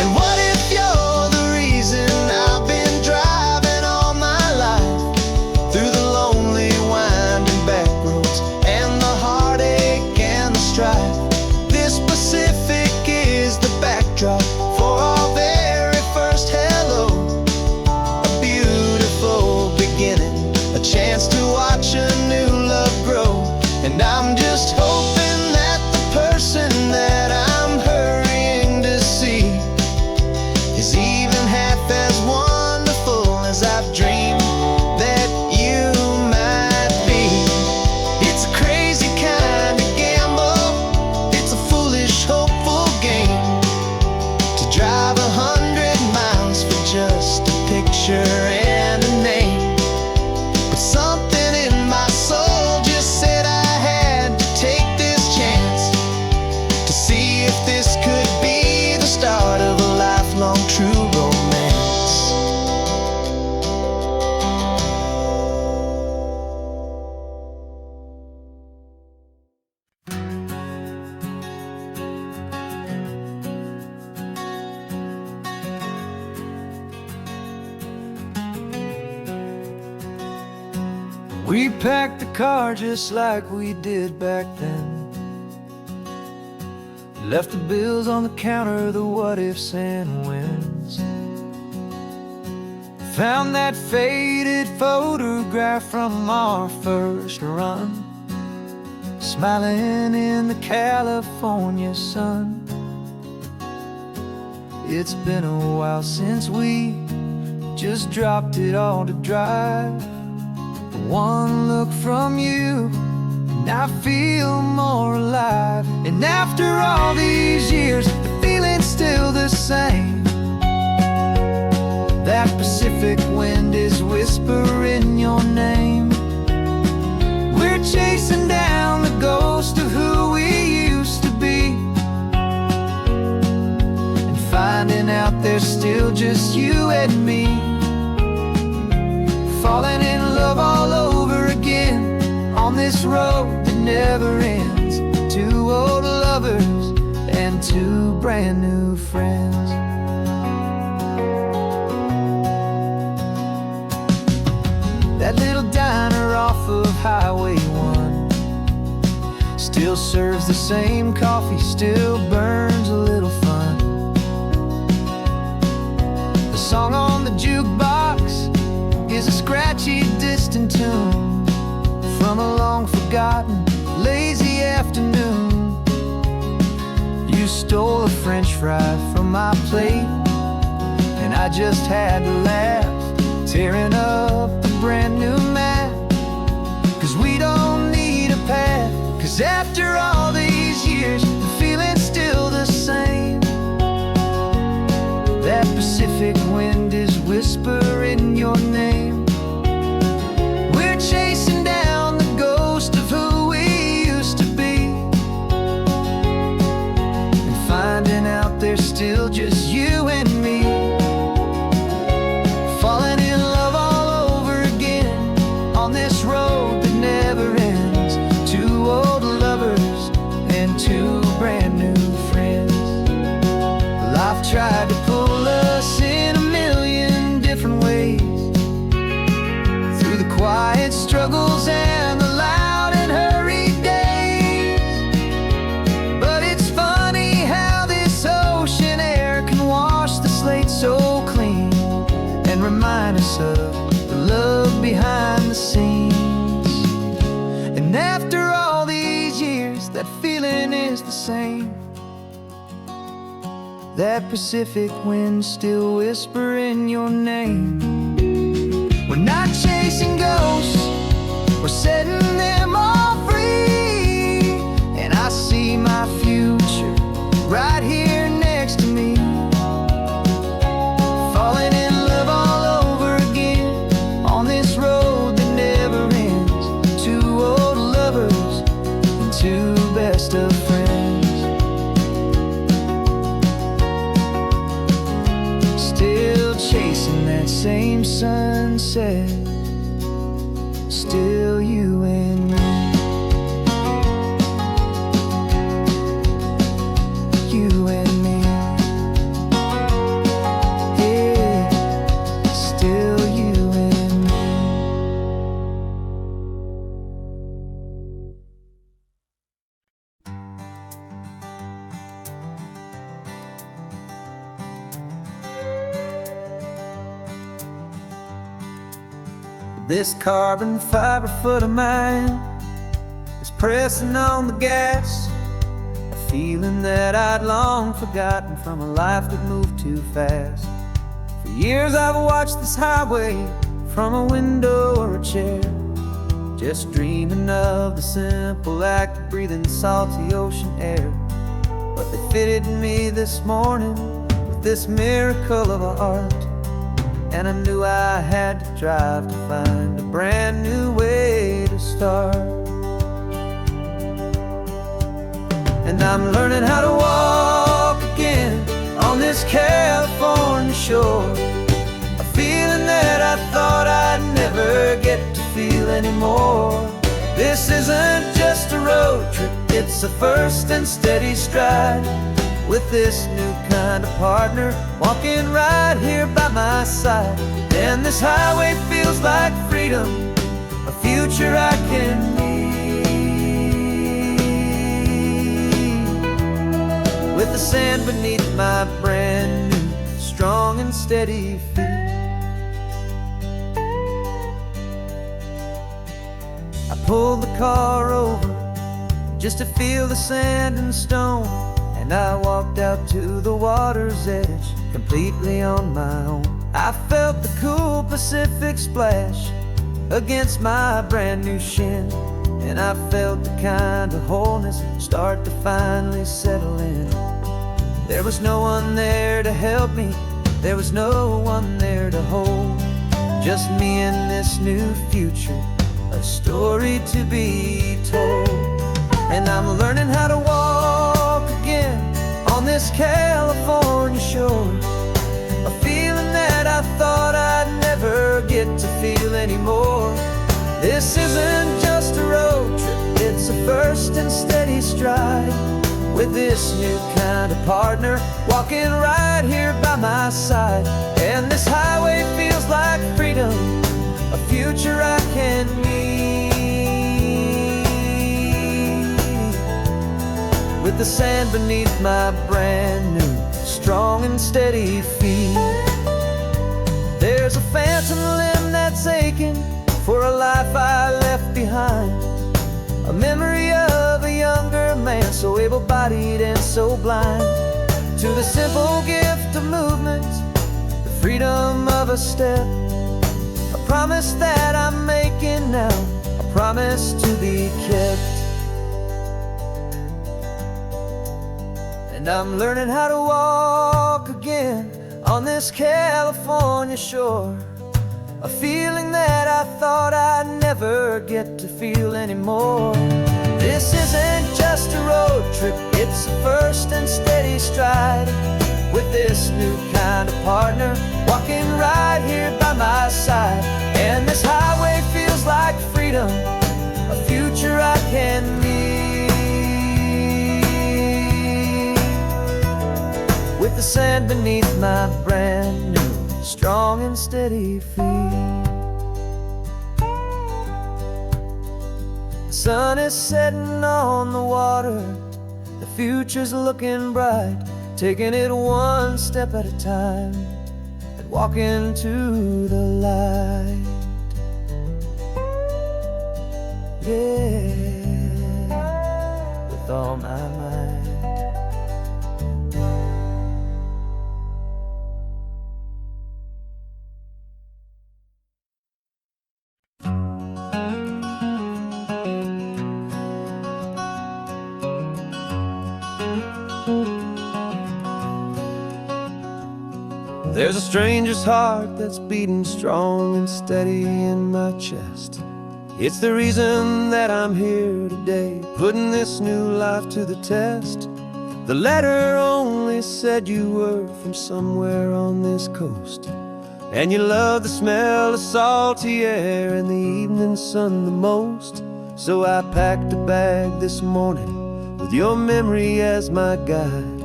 And what if you're the reason I've been driving all my life, through the lonely winding back roads and the heartache and the strife? This Pacific is the backdrop for our very first hello, a beautiful beginning, a chance to watch a new love grow. And I'm just hoping that the person that I'm hurrying to see is even half as wonderful as I've dreamed that you might be. It's a crazy kind of gamble, it's a foolish, hopeful game, to We packed the car just like we did back then. Left the bills on the counter, the what ifs and whens. Found that faded photograph from our first run, smiling in the California sun. It's been a while since we just dropped it all to drive. One look from you and I feel more alive. And after all these years, the feeling's still the same. That Pacific wind is whispering your name. We're chasing down the ghost of who we used to be, and finding out there's still just you and me. Falling in love all over again on this road that never ends. Two old lovers and two brand new friends. That little diner off of Highway 1 still serves the same coffee, still burns a little fun. The song on the jukebox is a scratchy, distant tune from a long-forgotten, lazy afternoon. You stole a French fry from my plate, and I just had to laugh, tearing up the brand new map. 'Cause we don't need a path, 'cause after all these years, the feeling's still the same. That Pacific wind is whispering your name. We're chasing down the ghost of who we used to be, and finding out there's still just you and me. Falling in love all over again on this road that never ends. Two old lovers and two brand new friends. Life tried to pull us in a million different ways, through the quiet struggles and the loud and hurried days. But it's funny how this ocean air can wash the slate so clean, and remind us of the love behind the scenes. And after all these years, that feeling is the same. That Pacific wind still whispering your name. We're not chasing ghosts, we're setting them all free. And I see my future right here next to me. Falling in love all over again on this road that never ends. Two old lovers and two best of friends. Still chasing that same sunset, still you and me. You and me. Yeah, still you and me. This carbon fiber foot of mine is pressing on the gas, a feeling that I'd long forgotten from a life that moved too fast. For years I've watched this highway from a window or a chair, just dreaming of the simple act of breathing salty ocean air. But they fitted me this morning with this miracle of art, and I knew I had to drive to find a brand new way to start. And I'm learning how to walk again on this California shore, a feeling that I thought I'd never get to feel anymore. This isn't just a road trip, it's a first and steady stride, with this new kind of partner walking right here by my side. And this highway feels like freedom, a few future I can meet. With the sand beneath my brand new, strong and steady feet. I pulled the car over just to feel the sand and stone, and I walked out to the water's edge, completely on my own. I felt the cool Pacific splash against my brand new shin, and I felt the kind of wholeness start to finally settle in. There was no one there to help me, there was no one there to hold, just me and this new future, a story to be told. And I'm learning how to walk again on this California shore, a feeling that I thought I'd never get to feel anymore. This isn't just a road trip, it's a first and steady stride, with this new kind of partner walking right here by my side. And this highway feels like freedom, a future I can meet. With the sand beneath my brand new, strong and steady feet. There's a phantom limb that's aching for a life I left behind, a memory of a younger man, so able-bodied and so blind, to the simple gift of movement, the freedom of a step, a promise that I'm making now, a promise to be kept. And I'm learning how to walk again on this California shore, a feeling that I thought I'd never get to feel anymore. This isn't just a road trip, it's a first and steady stride, with this new kind of partner walking right here by my side. And this highway feels like freedom, a future I can meet. With the sand beneath my brand new, strong and steady feet. The sun is setting on the water, the future's looking bright, taking it one step at a time and walking to the light. Yeah, with all my might. There's a stranger's heart that's beating strong and steady in my chest. It's the reason that I'm here today, putting this new life to the test. The letter only said you were from somewhere on this coast, and you love the smell of salty air and the evening sun the most. So I packed a bag this morning with your memory as my guide,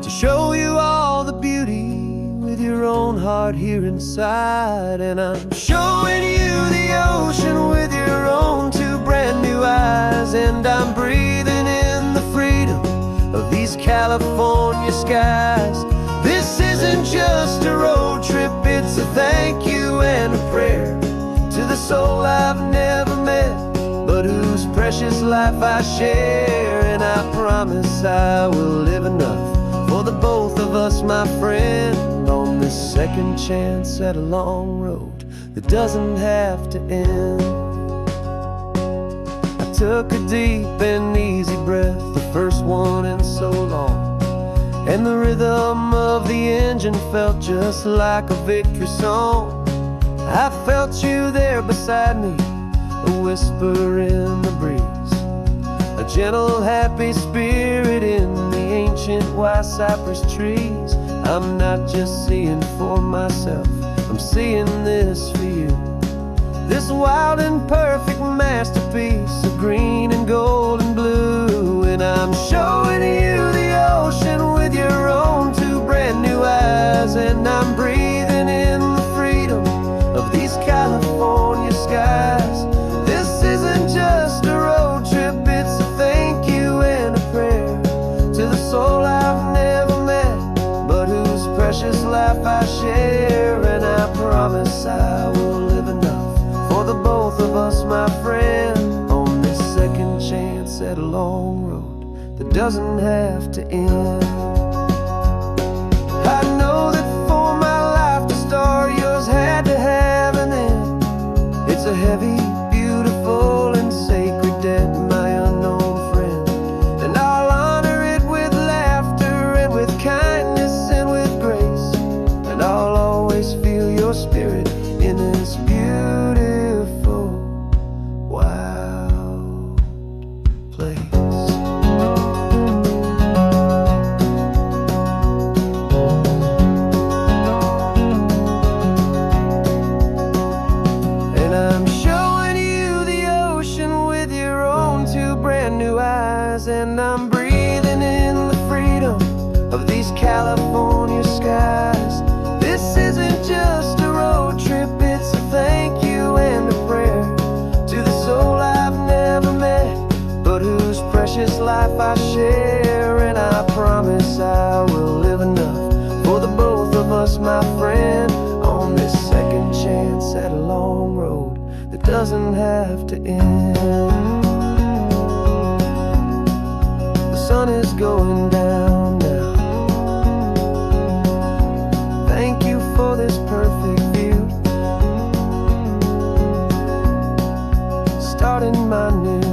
to show you all the beauty with your own heart here inside. And I'm showing you the ocean with your own two brand new eyes, and I'm breathing in the freedom of these California skies. This isn't just a road trip, it's a thank you and a prayer to the soul I've never met, but whose precious life I share. And I promise I will live enough for the both of us, my friend, on this second chance at a long road that doesn't have to end. I took a deep and easy breath, the first one in so long, and the rhythm of the engine felt just like a victory song. I felt you there beside me, a whisper in the breeze, a gentle happy spirit in the ancient white cypress trees. I'm not just seeing for myself, I'm seeing this for you, this wild and perfect masterpiece of green and gold and blue. And I'm showing you the ocean with your own two brand new eyes, and I'm breathing in the freedom of these California skies. This life I share, and I promise I will live enough for the both of us, my friend, on this second chance at a long road that doesn't have to end. I know that for my life to start, yours had to have an end. It's a heavy, beautiful, and sacred debt, my unknown friend, and I'll honor it with laughter and with kindness and with grace, and I'll always feel your spirit in this beautiful, wild place. And I'm breathing in the freedom of these California skies. This isn't just a road trip, it's a thank you and a prayer to the soul I've never met, but whose precious life I share. And I promise I will live enough for the both of us, my friend, on this second chance at a long road that doesn't have to end. The sun is going down now. Thank you for this perfect view. Starting my new